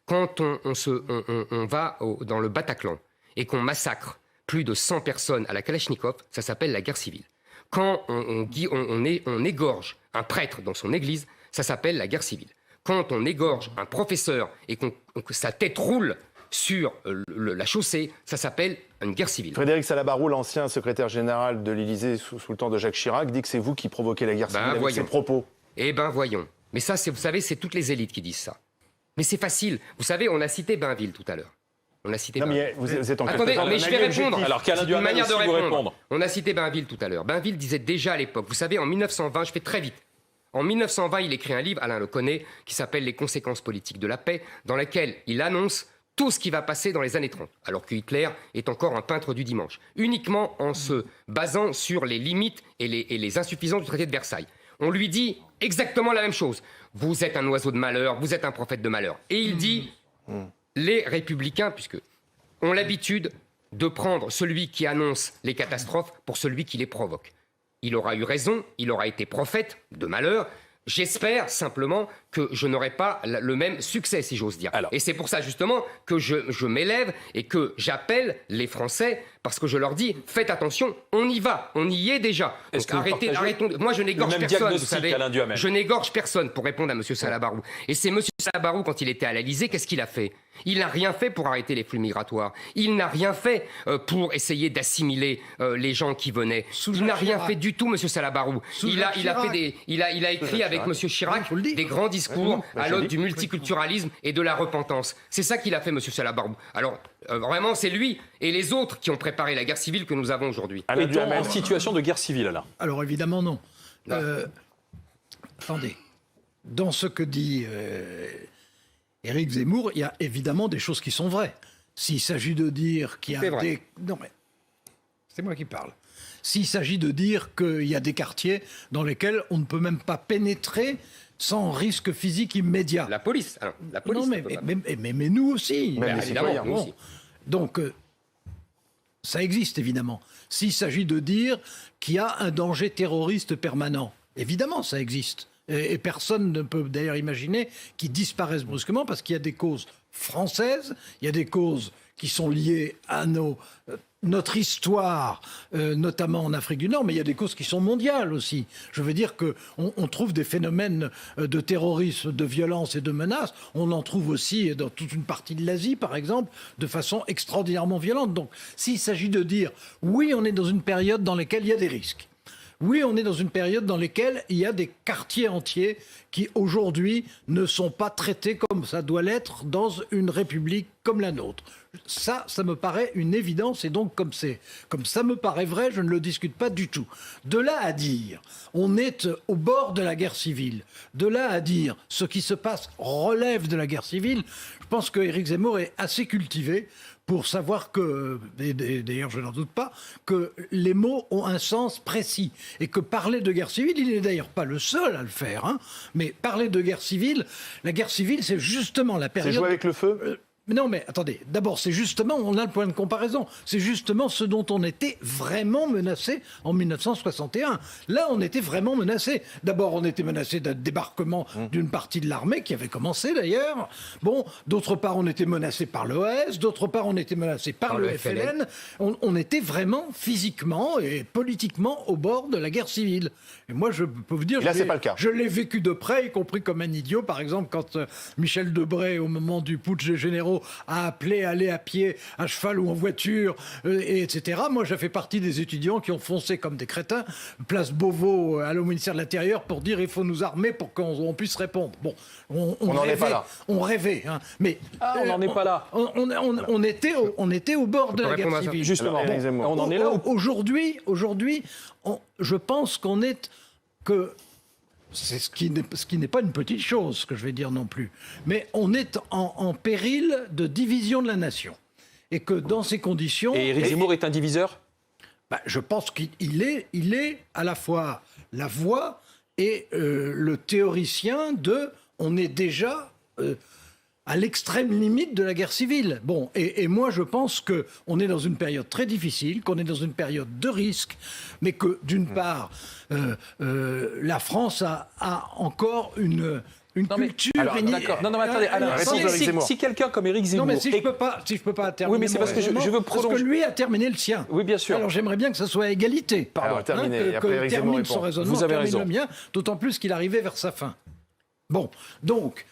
Quand on va dans le Bataclan et qu'on massacre plus de 100 personnes à la Kalachnikov, ça s'appelle la guerre civile. Quand on égorge un prêtre dans son église, ça s'appelle la guerre civile. Quand on égorge un professeur et que sa tête roule sur la chaussée, ça s'appelle une guerre civile. Frédéric Salabarou, l'ancien secrétaire général de l'Élysée sous le temps de Jacques Chirac, dit que c'est vous qui provoquez la guerre civile avec ses propos. Eh ben voyons. Mais ça, vous savez, c'est toutes les élites qui disent ça. Mais c'est facile. Vous savez, on a cité Bainville tout à l'heure. On a cité Bainville. Vous êtes en Attendez, mais je vais répondre. Alors qu'Alain Duhamel manière de aussi vous répondre. On a cité Bainville tout à l'heure. Bainville disait déjà à l'époque, vous savez, en 1920, je fais très vite. En 1920, il écrit un livre, Alain le connaît, qui s'appelle Les conséquences politiques de la paix, dans lequel il annonce tout ce qui va passer dans les années 30, alors que Hitler est encore un peintre du dimanche, uniquement en se basant sur les limites et les insuffisances du traité de Versailles. On lui dit exactement la même chose. Vous êtes un oiseau de malheur, vous êtes un prophète de malheur. Et il dit, les républicains, puisque ont l'habitude de prendre celui qui annonce les catastrophes pour celui qui les provoque. Il aura eu raison, il aura été prophète de malheur. J'espère simplement que je n'aurai pas le même succès, si j'ose dire. Et c'est pour ça, justement, que je m'élève et que j'appelle les Français, parce que je leur dis, faites attention, on y va, on y est déjà. Donc arrêtons. Moi, je n'égorge personne, vous savez. Je n'égorge personne, pour répondre à M. Salabarou. Et c'est M. Salabarou, quand il était à l'Élysée, qu'est-ce qu'il a fait? Il n'a rien fait pour arrêter les flux migratoires. Il n'a rien fait pour essayer d'assimiler les gens qui venaient. Il n'a rien fait du tout, M. Salabarou. Il a écrit avec M. Chirac des grands discours à l'aune du multiculturalisme et de la repentance. C'est ça qu'il a fait, M. Salabarou. Alors, vraiment, c'est lui et les autres qui ont préparé la guerre civile que nous avons aujourd'hui. Est-on en situation de guerre civile, là? Alors, évidemment, non. Attendez. Dans ce que dit Éric Zemmour, il y a évidemment des choses qui sont vraies. S'il s'agit de dire qu'il y a des... Non, mais c'est moi qui parle. S'il s'agit de dire qu'il y a des quartiers dans lesquels on ne peut même pas pénétrer sans risque physique immédiat. La police. Alors, la police. Non, mais nous aussi. Évidemment, nous aussi. Donc, ça existe évidemment. S'il s'agit de dire qu'il y a un danger terroriste permanent, évidemment, ça existe. Et personne ne peut d'ailleurs imaginer qu'ils disparaissent brusquement parce qu'il y a des causes françaises, il y a des causes qui sont liées à notre histoire, notamment en Afrique du Nord, mais il y a des causes qui sont mondiales aussi. Je veux dire qu'on trouve des phénomènes de terrorisme, de violence et de menaces. On en trouve aussi dans toute une partie de l'Asie, par exemple, de façon extraordinairement violente. Donc, s'il s'agit de dire, oui, on est dans une période dans laquelle il y a des risques. Oui, on est dans une période dans laquelle il y a des quartiers entiers qui, aujourd'hui, ne sont pas traités comme ça doit l'être dans une république comme la nôtre. Ça me paraît une évidence, et donc comme ça me paraît vrai, je ne le discute pas du tout. De là à dire, on est au bord de la guerre civile, de là à dire, ce qui se passe relève de la guerre civile, je pense que Éric Zemmour est assez cultivé pour savoir que, et d'ailleurs je n'en doute pas, que les mots ont un sens précis. Et que parler de guerre civile, il n'est d'ailleurs pas le seul à le faire, hein, mais parler de guerre civile, la guerre civile, c'est justement la période... C'est jouer avec le feu Non, mais attendez, d'abord, c'est justement, on a le point de comparaison, c'est justement ce dont on était vraiment menacé en 1961. Là, on était vraiment menacé. D'abord, on était menacé d'un débarquement d'une partie de l'armée, qui avait commencé d'ailleurs. Bon, d'autre part, on était menacé par l'OAS, d'autre part, on était menacé par le FLN. On était vraiment physiquement et politiquement au bord de la guerre civile. Et moi, je peux vous dire, là, c'est pas le cas. Je l'ai vécu de près, y compris comme un idiot. Par exemple, quand Michel Debré, au moment du putsch des généraux, a appelé à aller à pied, à cheval ou en voiture, etc. Moi, j'ai fait partie des étudiants qui ont foncé comme des crétins, place Beauvau, au ministère de l'Intérieur, pour dire il faut nous armer pour qu'on puisse répondre. Bon, on n'en est pas là. On rêvait, hein, mais on n'en est pas là. On était au bord de la guerre civile. Justement, Alors, on en est là. Aujourd'hui, je pense qu'on est que c'est ce qui n'est pas une petite chose, ce que je vais dire non plus. Mais on est en péril de division de la nation. Et que dans ces conditions... Et Éric Zemmour est un diviseur ? Je pense qu'il est à la fois la voix et le théoricien de... On est déjà... à l'extrême limite de la guerre civile. Bon, et moi je pense qu'on est dans une période très difficile, qu'on est dans une période de risque, mais que d'une part, la France a encore une culture... D'accord. Non, mais attendez. Alors, si quelqu'un comme Éric Zemmour... Non, mais si je peux pas terminer... Oui, mais c'est parce que je veux prolonger... Parce que lui a terminé le sien. Oui, bien sûr. Alors j'aimerais bien que ça soit à égalité. Pardon, terminé. Que Éric Zemmour termine son répond. raisonnement, Vous avez termine raison. le mien, d'autant plus qu'il arrivait vers sa fin. Bon, donc...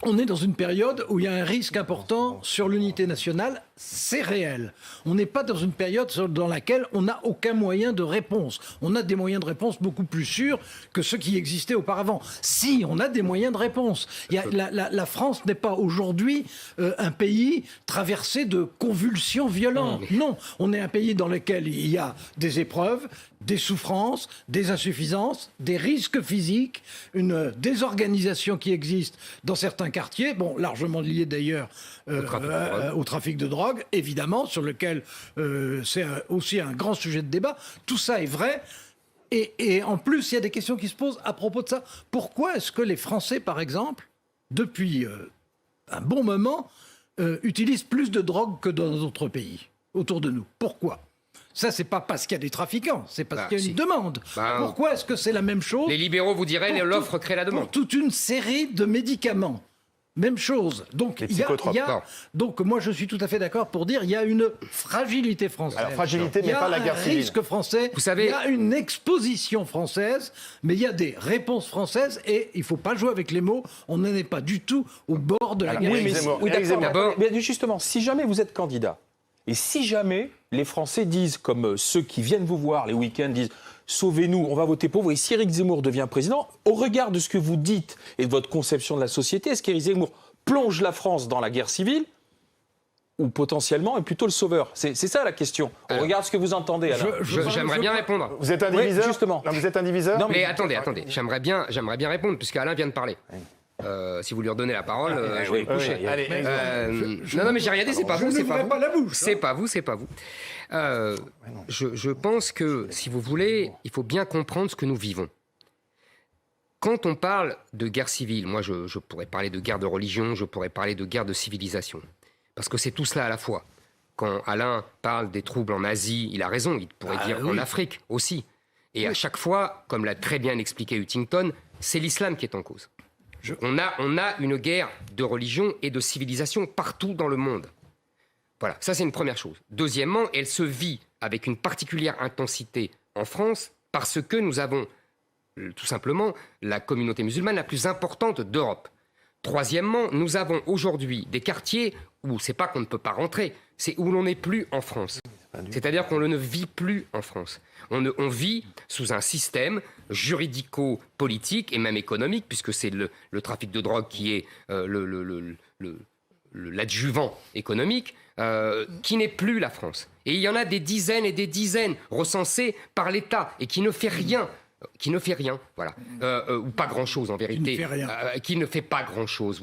On est dans une période où il y a un risque important sur l'unité nationale, c'est réel. On n'est pas dans une période dans laquelle on n'a aucun moyen de réponse. On a des moyens de réponse beaucoup plus sûrs que ceux qui existaient auparavant. Si, on a des moyens de réponse. La France n'est pas aujourd'hui un pays traversé de convulsions violentes. Non, on est un pays dans lequel il y a des épreuves, des souffrances, des insuffisances, des risques physiques, une désorganisation qui existe dans certains quartiers, bon, largement liés d'ailleurs au trafic de drogue, évidemment, sur lequel c'est aussi un grand sujet de débat. Tout ça est vrai. Et en plus, il y a des questions qui se posent à propos de ça. Pourquoi est-ce que les Français, par exemple, depuis un bon moment, utilisent plus de drogue que dans d'autres pays autour de nous? Pourquoi ? Ça, c'est pas parce qu'il y a des trafiquants, c'est parce qu'il y a une demande. Pourquoi est-ce que c'est la même chose? Les libéraux vous diraient l'offre crée la demande. Pour toute une série de médicaments. Même chose. Donc, donc moi, je suis tout à fait d'accord pour dire qu'il y a une fragilité française. Alors, fragilité, mais pas la guerre civile. Il y a un risque français, vous savez, il y a une exposition française, mais il y a des réponses françaises et il ne faut pas jouer avec les mots. On n'en est pas du tout au bord de la guerre. Oui, d'accord. Mais justement, si jamais vous êtes candidat, et si jamais les Français disent, comme ceux qui viennent vous voir les week-ends, disent « Sauvez-nous, on va voter pour vous », et si Éric Zemmour devient président, au regard de ce que vous dites et de votre conception de la société, est-ce qu'Éric Zemmour plonge la France dans la guerre civile ou potentiellement est plutôt le sauveur? C'est ça la question. On regarde ce que vous entendez. J'aimerais bien répondre. Vous êtes un diviseur? Justement. Non, vous êtes un diviseur? Non, mais attendez. J'aimerais bien répondre, puisque Alain vient de parler. Si vous lui redonnez la parole, je vais me coucher. Non, mais j'ai rien dit, c'est pas vous, c'est pas vous. C'est pas vous. Je pense que, si vous voulez, il faut bien comprendre ce que nous vivons. Quand on parle de guerre civile, moi je pourrais parler de guerre de religion, je pourrais parler de guerre de civilisation. Parce que c'est tout cela à la fois. Quand Alain parle des troubles en Asie, il a raison, il pourrait dire en Afrique aussi. Et à chaque fois, comme l'a très bien expliqué Huntington, c'est l'islam qui est en cause. On a une guerre de religion et de civilisation partout dans le monde. Voilà, ça c'est une première chose. Deuxièmement, elle se vit avec une particulière intensité en France parce que nous avons tout simplement la communauté musulmane la plus importante d'Europe. Troisièmement, nous avons aujourd'hui des quartiers où c'est pas qu'on ne peut pas rentrer, c'est où l'on n'est plus en France. C'est-à-dire qu'on ne vit plus en France. On vit sous un système juridico-politique et même économique, puisque c'est le trafic de drogue qui est l'adjuvant économique, qui n'est plus la France. Et il y en a des dizaines et des dizaines recensées par l'État et qui ne fait rien. Voilà, ou pas grand-chose en vérité, qui ne fait pas grand-chose.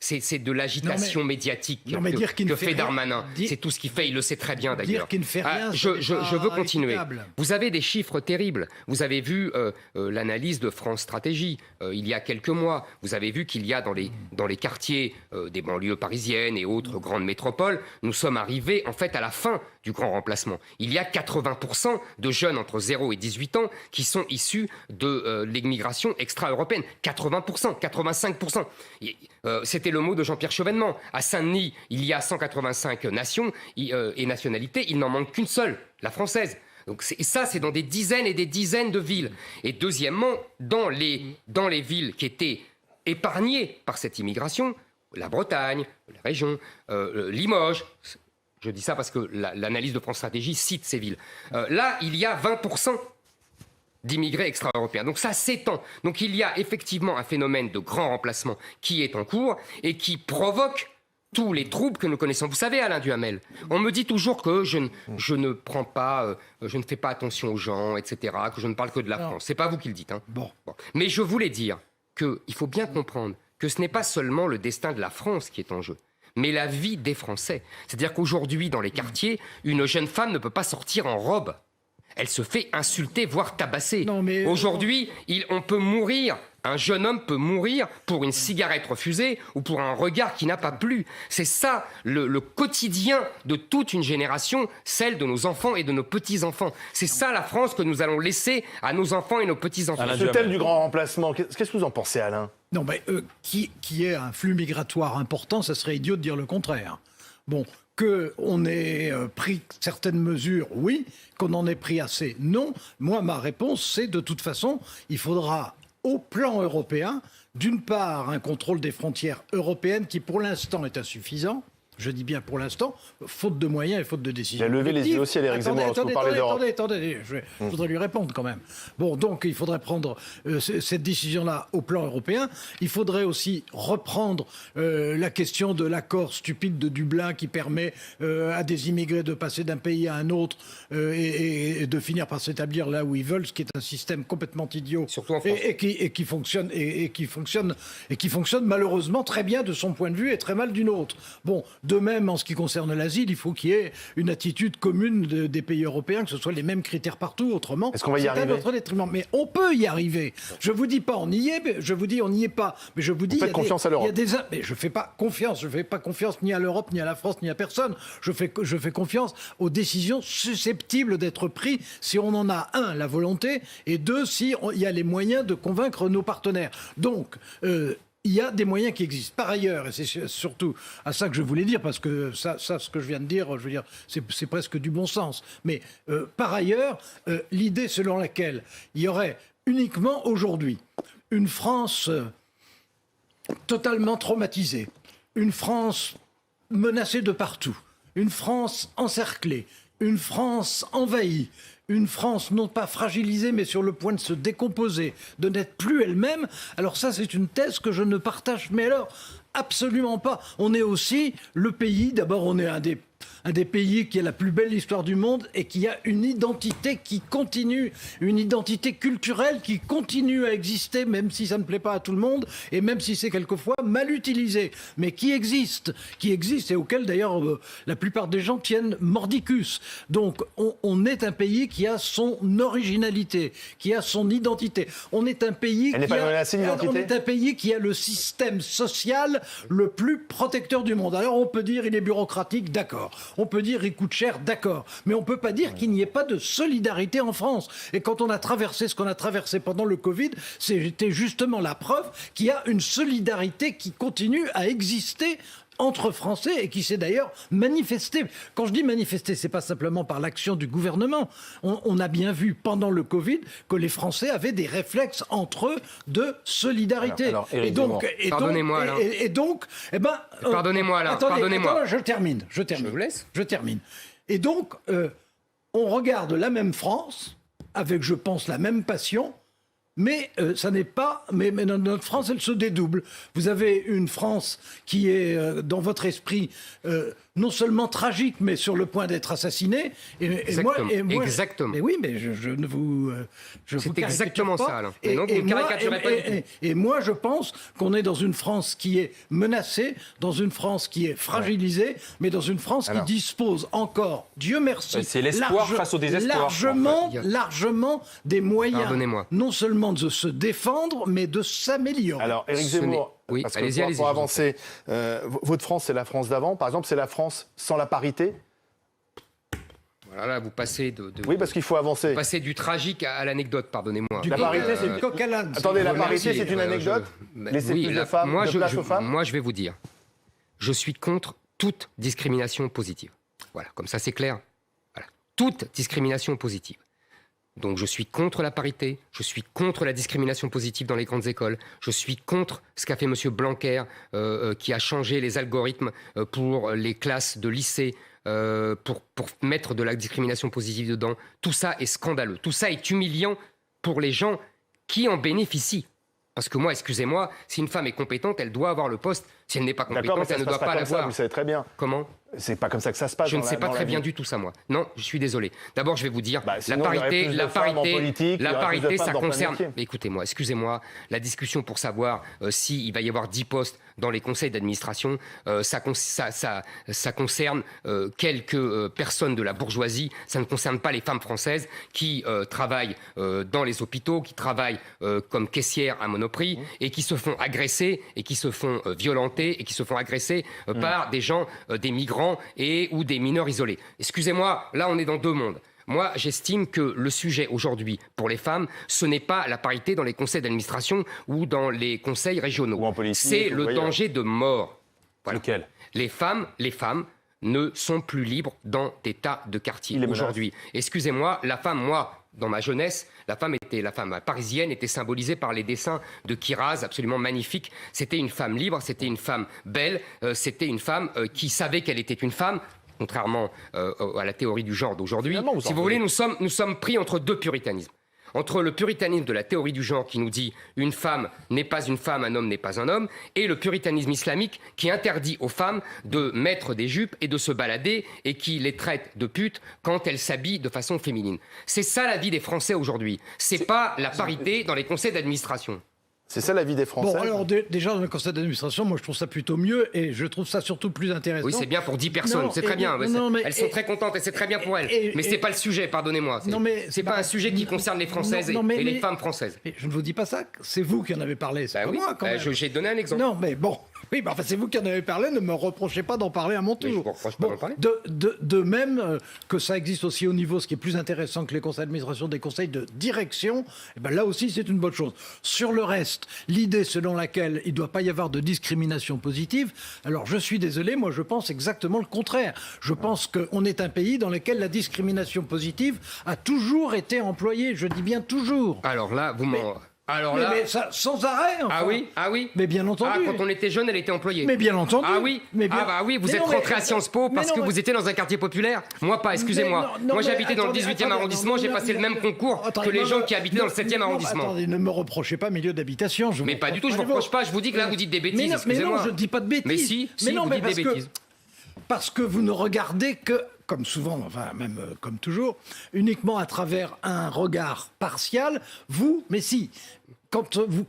C'est de l'agitation médiatique que fait Darmanin. C'est tout ce qu'il fait, il le sait très bien d'ailleurs. Dire qu'il ne fait rien, je veux continuer. équitable. Vous avez des chiffres terribles. Vous avez vu l'analyse de France Stratégie il y a quelques mois. Vous avez vu qu'il y a dans les quartiers des banlieues parisiennes et autres grandes métropoles, nous sommes arrivés en fait à la fin du grand remplacement. Il y a 80% de jeunes entre 0 et 18 ans qui sont issus de l'immigration extra-européenne. 80%, 85%. C'était le mot de Jean-Pierre Chevènement. À Saint-Denis, il y a 185 nations et nationalités. Il n'en manque qu'une seule, la française. Donc c'est dans des dizaines et des dizaines de villes. Et deuxièmement, dans les villes qui étaient épargnées par cette immigration, la Bretagne, la région, Limoges. Je dis ça parce que l'analyse de France Stratégie cite ces villes. Là, il y a 20% d'immigrés extra-européens. Donc ça s'étend. Donc il y a effectivement un phénomène de grand remplacement qui est en cours et qui provoque tous les troubles que nous connaissons. Vous savez, Alain Duhamel, on me dit toujours que je ne fais pas attention aux gens, etc., que je ne parle que de la France. C'est pas vous qui le dites. Hein. Bon. Mais je voulais dire qu'il faut bien comprendre que ce n'est pas seulement le destin de la France qui est en jeu, mais la vie des Français. C'est-à-dire qu'aujourd'hui, dans les quartiers, une jeune femme ne peut pas sortir en robe. Elle se fait insulter, voire tabasser. Aujourd'hui, on peut mourir, un jeune homme peut mourir pour une cigarette refusée ou pour un regard qui n'a pas plu. C'est ça le quotidien de toute une génération, celle de nos enfants et de nos petits-enfants. C'est ça la France que nous allons laisser à nos enfants et nos petits-enfants. Ce thème du grand remplacement, qu'est-ce que vous en pensez, Alain ? Non, mais qui ait un flux migratoire important, ça serait idiot de dire le contraire. Bon, qu'on ait pris certaines mesures, oui. Qu'on en ait pris assez, non. Moi, ma réponse, c'est de toute façon, il faudra, au plan européen, d'une part, un contrôle des frontières européennes qui, pour l'instant, est insuffisant. Je dis bien pour l'instant, faute de moyens et faute de décisions. Il a levé les yeux aussi à Éric Zemmour lorsque vous parlez d'Europe. Attendez, je voudrais lui répondre quand même. Bon, donc il faudrait prendre cette décision-là au plan européen. Il faudrait aussi reprendre la question de l'accord stupide de Dublin qui permet à des immigrés de passer d'un pays à un autre et de finir par s'établir là où ils veulent, ce qui est un système complètement idiot. Surtout en France. Et qui fonctionne malheureusement très bien de son point de vue et très mal d'une autre. Bon. De même, en ce qui concerne l'asile, il faut qu'il y ait une attitude commune des pays européens, que ce soit les mêmes critères partout. Autrement, est-ce qu'on va y arriver ? C'est à notre détriment. Mais on peut y arriver. Je vous dis pas on y est, mais je vous dis on n'y est pas. Mais je vous dis, faites confiance à l'Europe. Mais je fais pas confiance. Je fais pas confiance ni à l'Europe, ni à la France, ni à personne. Je fais confiance aux décisions susceptibles d'être prises si on en a, un, la volonté, et deux, si il y a les moyens de convaincre nos partenaires. Donc, il y a des moyens qui existent. Par ailleurs, et c'est surtout à ça que je voulais dire, parce que ça, ce que je viens de dire, je veux dire, c'est presque du bon sens. Mais par ailleurs, l'idée selon laquelle il y aurait uniquement aujourd'hui une France totalement traumatisée, une France menacée de partout, une France encerclée, une France envahie, une France non pas fragilisée, mais sur le point de se décomposer, de n'être plus elle-même, alors ça, c'est une thèse que je ne partage, mais alors, absolument pas. On est aussi le pays, d'abord, on est un des pays qui a la plus belle histoire du monde et qui a une identité qui continue, une identité culturelle qui continue à exister, même si ça ne plaît pas à tout le monde et même si c'est quelquefois mal utilisé, mais qui existe et auquel d'ailleurs la plupart des gens tiennent mordicus. Donc on est un pays qui a son originalité, qui a son identité. On est un pays qui a le système social le plus protecteur du monde. Alors on peut dire il est bureaucratique, d'accord. On peut dire il coûte cher, d'accord. Mais on ne peut pas dire qu'il n'y ait pas de solidarité en France. Et quand on a traversé ce qu'on a traversé pendant le Covid, c'était justement la preuve qu'il y a une solidarité qui continue à exister entre Français et qui s'est d'ailleurs manifestée. Quand je dis manifestée, c'est pas simplement par l'action du gouvernement. On a bien vu pendant le Covid que les Français avaient des réflexes entre eux de solidarité. Pardonnez-moi, Alain. Pardonnez-moi, Alain. Pardonnez-moi. Je termine. Je vous laisse. Je termine. Et donc, on regarde la même France avec, je pense, la même passion. Mais ça n'est pas. Mais notre France, elle se dédouble. Vous avez une France qui est, dans votre esprit, non seulement tragique, mais sur le point d'être assassinée. Exactement. Mais oui, mais je ne vous. C'est exactement ça, Alain. Mais non, vous ne caricaturez pas du tout. Et moi, je pense qu'on est dans une France qui est menacée, dans une France qui est fragilisée, mais dans une France qui dispose encore, Dieu merci, c'est l'espoir face au désespoir. Largement des moyens, pardonnez-moi, non seulement de se défendre, mais de s'améliorer. Alors, Éric Zemmour, oui, parce allez-y, que pour avancer, votre France, c'est la France d'avant. Par exemple, c'est la France sans la parité. Voilà, là, vous passez Oui, parce qu'il faut avancer. Vous passez du tragique à l'anecdote, pardonnez-moi. La parité, c'est du coq à l'âne. Attendez, la parité, c'est une anecdote. Laissez plus de femmes, de place aux femmes. Moi, je vais vous dire, je suis contre toute discrimination positive. Voilà, comme ça, c'est clair. Voilà, toute discrimination positive. Donc je suis contre la parité, je suis contre la discrimination positive dans les grandes écoles, je suis contre ce qu'a fait M. Blanquer, qui a changé les algorithmes pour les classes de lycée, pour mettre de la discrimination positive dedans. Tout ça est scandaleux, tout ça est humiliant pour les gens qui en bénéficient. Parce que moi, excusez-moi, si une femme est compétente, elle doit avoir le poste. Si elle n'est pas compétente, elle ne doit pas l'avoir. Vous le savez très bien. Comment ? C'est pas comme ça que ça se passe. Je ne sais pas très bien du tout ça, moi. Non, je suis désolé. D'abord, je vais vous dire, la parité, ça concerne. Mais écoutez-moi, excusez-moi, la discussion pour savoir s'il va y avoir 10 postes dans les conseils d'administration, ça concerne quelques personnes de la bourgeoisie. Ça ne concerne pas les femmes françaises qui travaillent dans les hôpitaux, qui travaillent comme caissières à Monoprix et qui se font agresser et qui se font violenter et qui se font agresser par des gens, des migrants ou des mineurs isolés. Excusez-moi, là on est dans deux mondes. Moi, j'estime que le sujet aujourd'hui pour les femmes, ce n'est pas la parité dans les conseils d'administration ou dans les conseils régionaux. Ou en politique, c'est le danger de mort. Voilà. Lequel ? Les femmes ne sont plus libres dans des tas de quartiers aujourd'hui. Excusez-moi, la femme, moi, dans ma jeunesse, la femme parisienne était symbolisée par les dessins de Kiraz, absolument magnifiques. C'était une femme libre, c'était une femme belle, c'était une femme qui savait qu'elle était une femme, contrairement à la théorie du genre d'aujourd'hui. Si vous voulez, nous sommes pris entre deux puritanismes. Entre le puritanisme de la théorie du genre qui nous dit une femme n'est pas une femme, un homme n'est pas un homme, et le puritanisme islamique qui interdit aux femmes de mettre des jupes et de se balader et qui les traite de putes quand elles s'habillent de façon féminine. C'est ça la vie des Français aujourd'hui. C'est pas la parité dans les conseils d'administration. C'est ça la vie des Français. Bon, alors déjà dans le conseil d'administration, moi je trouve ça plutôt mieux et je trouve ça surtout plus intéressant. Oui, c'est bien pour 10 personnes, c'est très bien. Elles sont très contentes et c'est très bien pour elles. Mais c'est pas le sujet, pardonnez-moi. C'est pas un sujet qui concerne les Françaises et les femmes françaises. Mais je ne vous dis pas ça, c'est vous qui en avez parlé, c'est pas moi quand même. J'ai donné un exemple. Non, mais bon. Oui, enfin, c'est vous qui en avez parlé, ne me reprochez pas d'en parler à mon tour. Mais je vous reproche pas d'en parler. De même que ça existe aussi au niveau, ce qui est plus intéressant que les conseils d'administration, des conseils de direction, et ben là aussi c'est une bonne chose. Sur le reste, l'idée selon laquelle il ne doit pas y avoir de discrimination positive, alors je suis désolé, moi je pense exactement le contraire. Je pense qu'on est un pays dans lequel la discrimination positive a toujours été employée, je dis bien toujours. Alors là, vous m'en... Mais ça, sans arrêt, enfin. Ah oui. Mais bien entendu. Quand on était jeune, elle était employée. Mais bien entendu. Ah oui. Vous êtes rentré à Sciences Po parce que vous étiez dans un quartier populaire. Moi pas, excusez-moi. Moi j'habitais dans le 18e arrondissement, j'ai passé le même concours que les gens qui habitaient dans le 7e arrondissement. Attendez, ne me reprochez pas milieu d'habitation. Mais pas du tout, je vous reproche pas, je vous dis que là vous dites des bêtises, excusez-moi. Mais non, je ne dis pas de bêtises. Mais si, vous dites des bêtises. Parce que vous ne regardez que, comme souvent, enfin même comme toujours, uniquement à travers un regard partial, mais si.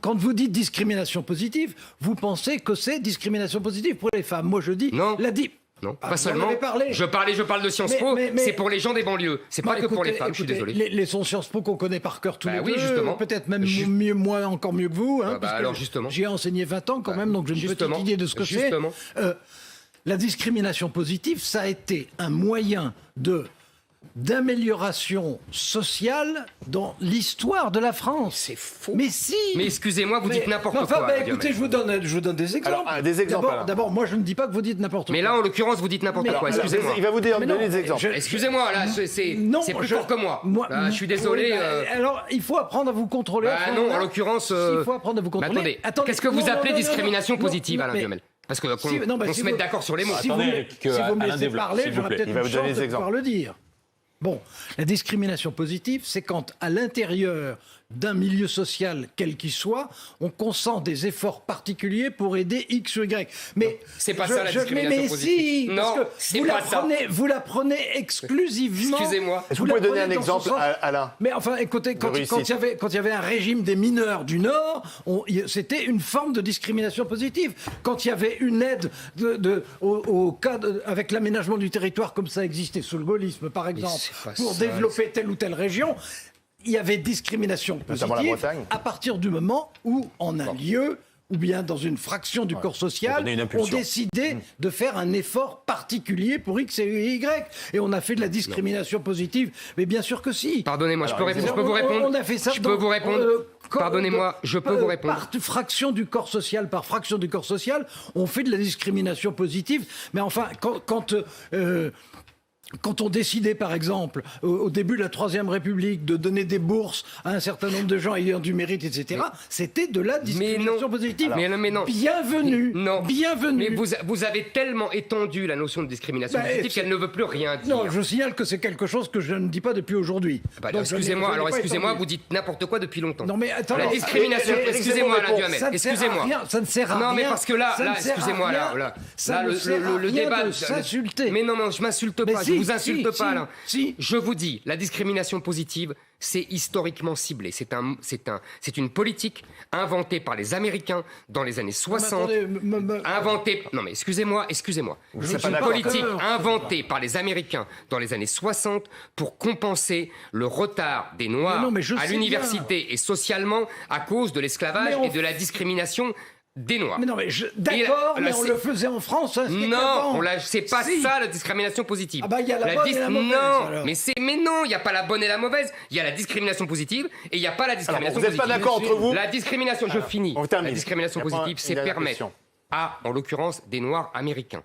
Quand vous dites discrimination positive, vous pensez que c'est discrimination positive pour les femmes. Moi, je dis... Non. Non, pas seulement. Je parle de Sciences Po, c'est pour les gens des banlieues. C'est pas que pour les femmes, je suis désolé. Les Sciences Po qu'on connaît par cœur tous les deux, justement. Peut-être même moi encore mieux que vous. Alors justement. J'ai enseigné 20 ans quand même, donc j'ai une petite idée de ce que c'est. La discrimination positive, ça a été un moyen d'amélioration sociale dans l'histoire de la France. C'est faux. Mais si. Mais excusez-moi, vous dites n'importe quoi. Écoutez, je vous donne des exemples. Alors, des exemples. D'abord, moi, je ne dis pas que vous dites n'importe quoi. Mais là, en l'occurrence, vous dites n'importe quoi. Excusez-moi. Il va vous donner des exemples. Excusez-moi, là, c'est plus fort que moi. Là, je suis désolé. Alors, il faut apprendre à vous contrôler. Non, en l'occurrence. Il faut apprendre à vous contrôler. Attendez, qu'est-ce que vous appelez discrimination positive, Alain Duhamel ? Parce qu'on se mette d'accord sur les mots. Si vous me laissez parler, j'aurai peut-être une chance de pouvoir le dire. Bon, la discrimination positive, c'est quand, à l'intérieur d'un milieu social, quel qu'il soit, on consent des efforts particuliers pour aider X ou Y. Mais c'est pas ça la discrimination mais positive. Si, Non, parce que c'est vous pas la prenez, vous la prenez exclusivement. Excusez-moi. Est-ce que vous pouvez donner un exemple, Alain? Mais enfin, écoutez, quand il y avait un régime des mineurs du Nord, c'était une forme de discrimination positive. Quand il y avait une aide au cas avec l'aménagement du territoire, comme ça existait sous le gaullisme, par exemple, pour développer telle ou telle région, il y avait discrimination positive à partir du moment où, en un lieu, ou bien dans une fraction du corps social, on décidait de faire un effort particulier pour X et Y. Et on a fait de la discrimination positive. Mais bien sûr que si. Pardonnez-moi, je peux vous répondre. On a fait ça. Je peux vous répondre. Pardonnez-moi, je peux vous répondre. Par fraction du corps social, on fait de la discrimination positive. Mais enfin, quand on décidait, par exemple, au début de la Troisième République, de donner des bourses à un certain nombre de gens ayant du mérite, etc., c'était de la discrimination positive. Mais non. Bienvenue. Non. Bienvenue. Mais vous avez tellement étendu la notion de discrimination positive qu'elle ne veut plus rien dire. Non, je signale que c'est quelque chose que je ne dis pas depuis aujourd'hui. Excusez-moi, vous dites n'importe quoi depuis longtemps. Non, mais attends, la discrimination, excusez-moi, Alain Duhamel, excusez-moi. Ça ne sert à rien. Non, mais parce que là, excusez-moi, le débat de s'insulter. Mais non, je m'insulte pas. Je vous insulte pas, Alain. Si. Je vous dis, la discrimination positive, c'est historiquement ciblé. C'est une politique inventée par les Américains dans les années 60. Non mais excusez-moi. C'est une politique inventée par les Américains dans les années 60 pour compenser le retard des Noirs à l'université et socialement à cause de l'esclavage et de la discrimination des Noirs. Mais non, mais d'accord, mais on le faisait en France. Non, c'est pas ça la discrimination positive. Ah bah il y a la bonne et la mauvaise. Non, mais non, il n'y a pas la bonne et la mauvaise. Il y a la discrimination positive et il n'y a pas la discrimination positive. Vous n'êtes pas d'accord entre vous? La discrimination, je finis. La discrimination positive, c'est permettre en l'occurrence, des Noirs américains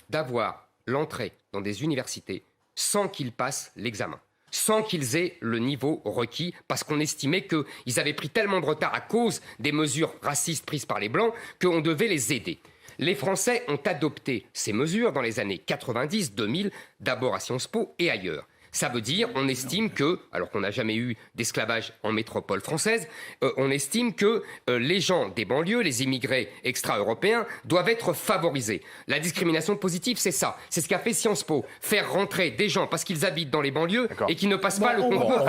d'avoir l'entrée dans des universités sans qu'ils passent l'examen, sans qu'ils aient le niveau requis, parce qu'on estimait qu'ils avaient pris tellement de retard à cause des mesures racistes prises par les Blancs qu'on devait les aider. Les Français ont adopté ces mesures dans les années 90-2000, d'abord à Sciences Po et ailleurs. Ça veut dire, on estime que, alors qu'on n'a jamais eu d'esclavage en métropole française, on estime que les gens des banlieues, les immigrés extra-européens, doivent être favorisés. La discrimination positive, c'est ça. C'est ce qu'a fait Sciences Po. Faire rentrer des gens parce qu'ils habitent dans les banlieues et qui ne passent pas le concours.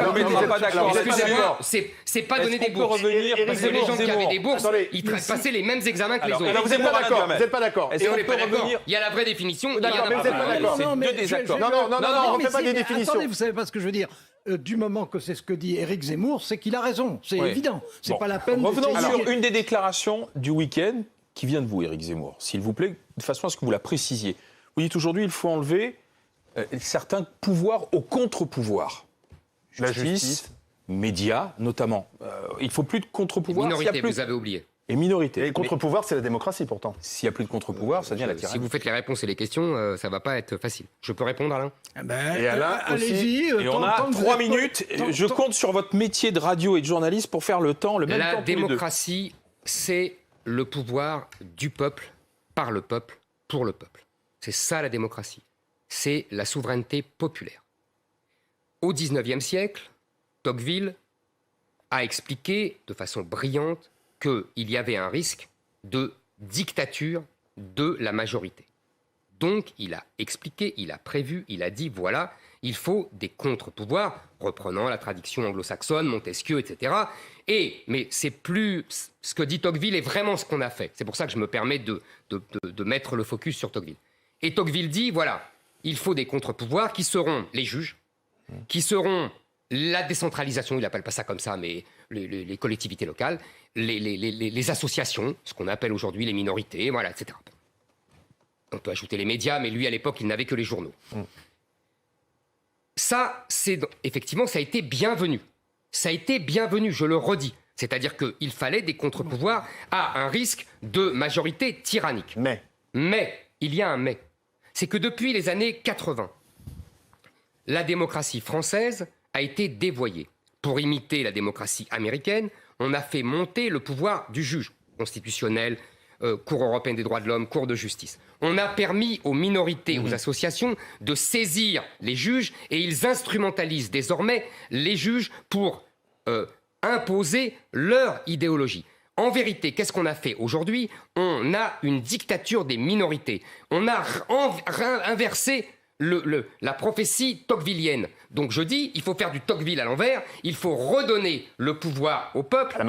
Excusez-moi, c'est pas donner des bourses. Parce que les gens qui avaient des bourses, ils passaient les mêmes examens que les autres. Vous n'êtes pas d'accord. Et on n'est pas d'accord. Il y a la vraie définition. D'accord, mais vous n'êtes pas d'accord. C'est deux désaccords. Non, on ne fait pas des définitions. Attendez, vous savez pas ce que je veux dire. Du moment que c'est ce que dit Éric Zemmour, c'est qu'il a raison. C'est évident. C'est pas la peine. Revenons sur une des déclarations du week-end qui vient de vous, Éric Zemmour, s'il vous plaît, de façon à ce que vous la précisiez. Vous dites aujourd'hui il faut enlever certains pouvoirs au contre-pouvoir. La justice, médias notamment. Il ne faut plus de contre-pouvoir. Minorité, vous avez oublié. Et minorité. Et le contre-pouvoir, c'est la démocratie pourtant. S'il n'y a plus de contre-pouvoir, ça devient la tyrannie. Si vous faites les réponses et les questions, ça ne va pas être facile. Je peux répondre, Alain? Et Alain allez-y. Et on a 3 minutes. Je compte sur votre métier de radio et de journaliste pour faire le même temps. La démocratie, c'est le pouvoir du peuple, par le peuple, pour le peuple. C'est ça la démocratie. C'est la souveraineté populaire. Au XIXe siècle, Tocqueville a expliqué de façon brillante qu'il y avait un risque de dictature de la majorité. Donc, il a expliqué, il a prévu, il a dit, voilà, il faut des contre-pouvoirs, reprenant la tradition anglo-saxonne, Montesquieu, etc. Mais c'est plus... Ce que dit Tocqueville est vraiment ce qu'on a fait. C'est pour ça que je me permets de mettre le focus sur Tocqueville. Et Tocqueville dit, voilà, il faut des contre-pouvoirs qui seront les juges, qui seront la décentralisation, il n'appelle pas ça comme ça, mais les collectivités locales, les associations, ce qu'on appelle aujourd'hui les minorités, voilà, etc. On peut ajouter les médias, mais lui, à l'époque, il n'avait que les journaux. Ça, effectivement, ça a été bienvenu. Ça a été bienvenu, je le redis. C'est-à-dire qu'il fallait des contre-pouvoirs à un risque de majorité tyrannique. Mais, il y a un mais. C'est que depuis les années 80, la démocratie française a été dévoyée. Pour imiter la démocratie américaine, on a fait monter le pouvoir du juge constitutionnel, Cour européenne des droits de l'homme, Cour de justice. On a permis aux minorités, aux associations de saisir les juges et ils instrumentalisent désormais les juges pour imposer leur idéologie. En vérité, qu'est-ce qu'on a fait aujourd'hui? On a une dictature des minorités. On a inversé la prophétie tocquevillienne. Donc je dis, il faut faire du Tocqueville à l'envers, il faut redonner le pouvoir au peuple, À la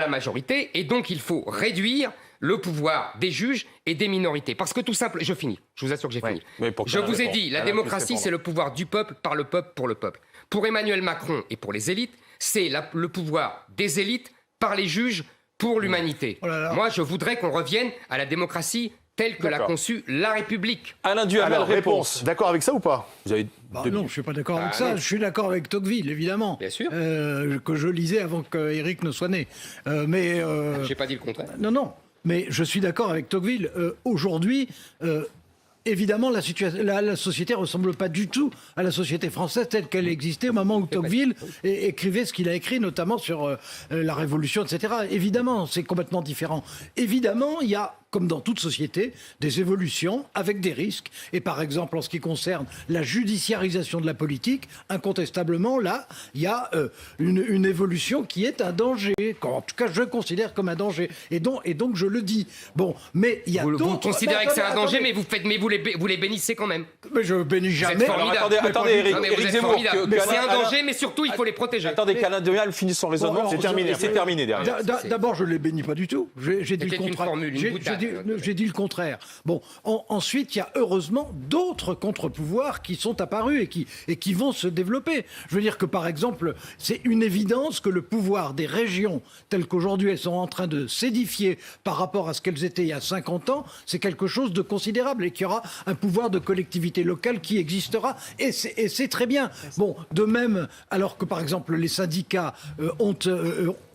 majorité. et donc il faut réduire le pouvoir des juges et des minorités. Parce que tout simple, je finis, je vous assure que j'ai fini. Je vous ai dit, la démocratie, c'est le pouvoir du peuple, par le peuple, pour le peuple. Pour Emmanuel Macron et pour les élites, c'est le pouvoir des élites, par les juges, pour l'humanité. Oh là là. Moi, je voudrais qu'on revienne à la démocratie telle que l'a conçue la République. Alain Duhamel, Alors, réponse. D'accord avec ça ou pas? Vous avez Bah non, je suis pas d'accord avec ça. non. Je suis d'accord avec Tocqueville, évidemment. Bien sûr. Que je lisais avant qu'Éric ne soit né. J'ai pas dit le contraire. Non. Mais je suis d'accord avec Tocqueville. Aujourd'hui, évidemment, la société ressemble pas du tout à la société française telle qu'elle existait au moment où Tocqueville écrivait ce qu'il a écrit, notamment sur la Révolution, etc. Évidemment, c'est complètement différent. Évidemment, il y a, comme dans toute société, des évolutions avec des risques. Et par exemple, en ce qui concerne la judiciarisation de la politique, incontestablement, là, il y a une évolution qui est un danger. En tout cas, je considère comme un danger. Et donc je le dis. Bon, mais il y a d'autres... Vous considérez que c'est un danger, Attendez. mais vous les bénissez quand même. Mais je bénis Vous jamais. êtes formidable. attendez, Éric, Non, mais vous Éric êtes Zemmour, formidable. que C'est un Alain- danger, mais surtout, il faut les protéger. Attendez qu'Alain Duhamel finisse son raisonnement. Bon, c'est terminé. Et c'est terminé derrière. D'abord, je ne les bénis pas du tout. J'ai dit le C'était une contraire. formule, une J'ai boutade. dit le contraire. Bon, ensuite, il y a heureusement d'autres contre-pouvoirs qui sont apparus et qui vont se développer. Je veux dire que, par exemple, c'est une évidence que le pouvoir des régions, telles qu'aujourd'hui elles sont en train de s'édifier par rapport à ce qu'elles étaient il y a 50 ans, c'est quelque chose de considérable et qu'il y aura un pouvoir de collectivité locale qui existera. Et c'est très bien. Bon, de même, alors que, par exemple, les syndicats ont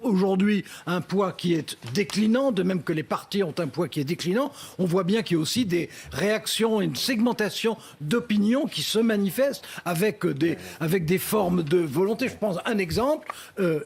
aujourd'hui un poids qui est déclinant, de même que les partis ont un poids qui est déclinant, on voit bien qu'il y a aussi des réactions, une segmentation d'opinion qui se manifeste avec des formes de volonté. Je pense un exemple,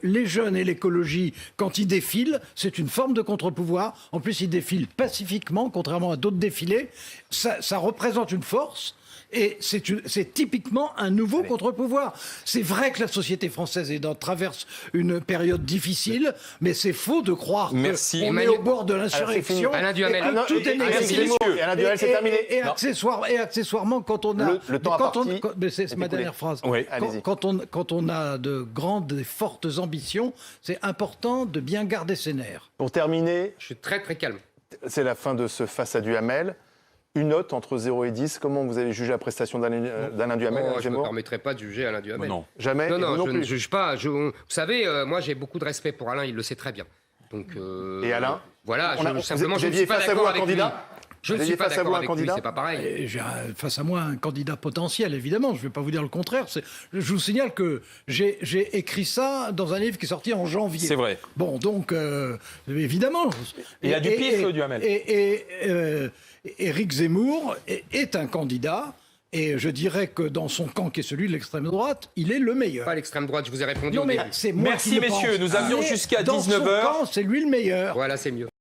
les jeunes et l'écologie, quand ils défilent, c'est une forme de contre-pouvoir. En plus, ils défilent pacifiquement, contrairement à d'autres défilés. Ça représente une force. Et c'est typiquement un nouveau contre-pouvoir. C'est vrai que la société française traverse une période difficile, mais c'est faux de croire qu'on est au bord de l'insurrection. Alain Duhamel. Et que tout est négatif. Alain Duhamel, c'est terminé. Et accessoirement, quand on a... Le temps imparti mais c'est ma écoulé. dernière phrase. Oui, allez-y. Quand on a de grandes et fortes ambitions, c'est important de bien garder ses nerfs. Pour terminer, Je suis très très calme. c'est la fin de ce Face à Duhamel. Une note entre 0 et 10. Comment vous avez jugé la prestation d'Alain Duhamel? Oh, je ne me Zemmour permettrai pas de juger Alain Duhamel. Non. Jamais. Non, Et vous non, je ne plus. juge pas. Vous savez, moi j'ai beaucoup de respect pour Alain, il le sait très bien. Donc, Et Alain? Voilà, vous simplement je ne aviez suis pas face à vous d'accord un avec lui. candidat? Je ne Vous suis aviez pas face à vous d'accord un avec lui, candidat? c'est pas pareil. Et j'ai face à moi un candidat potentiel, évidemment. Je ne vais pas vous dire le contraire. Je vous signale que j'ai écrit ça dans un livre qui est sorti en janvier. C'est vrai. Bon, donc, évidemment. Il a du pif, Duhamel. Éric Zemmour est un candidat. Et je dirais que dans son camp, qui est celui de l'extrême droite, il est le meilleur. Pas l'extrême droite, je vous ai répondu Non, au mais début. c'est moi Merci, qui le messieurs. pense. Nous avions Mais jusqu'à dans 19 son heures. camp, c'est lui le meilleur. Voilà, c'est mieux.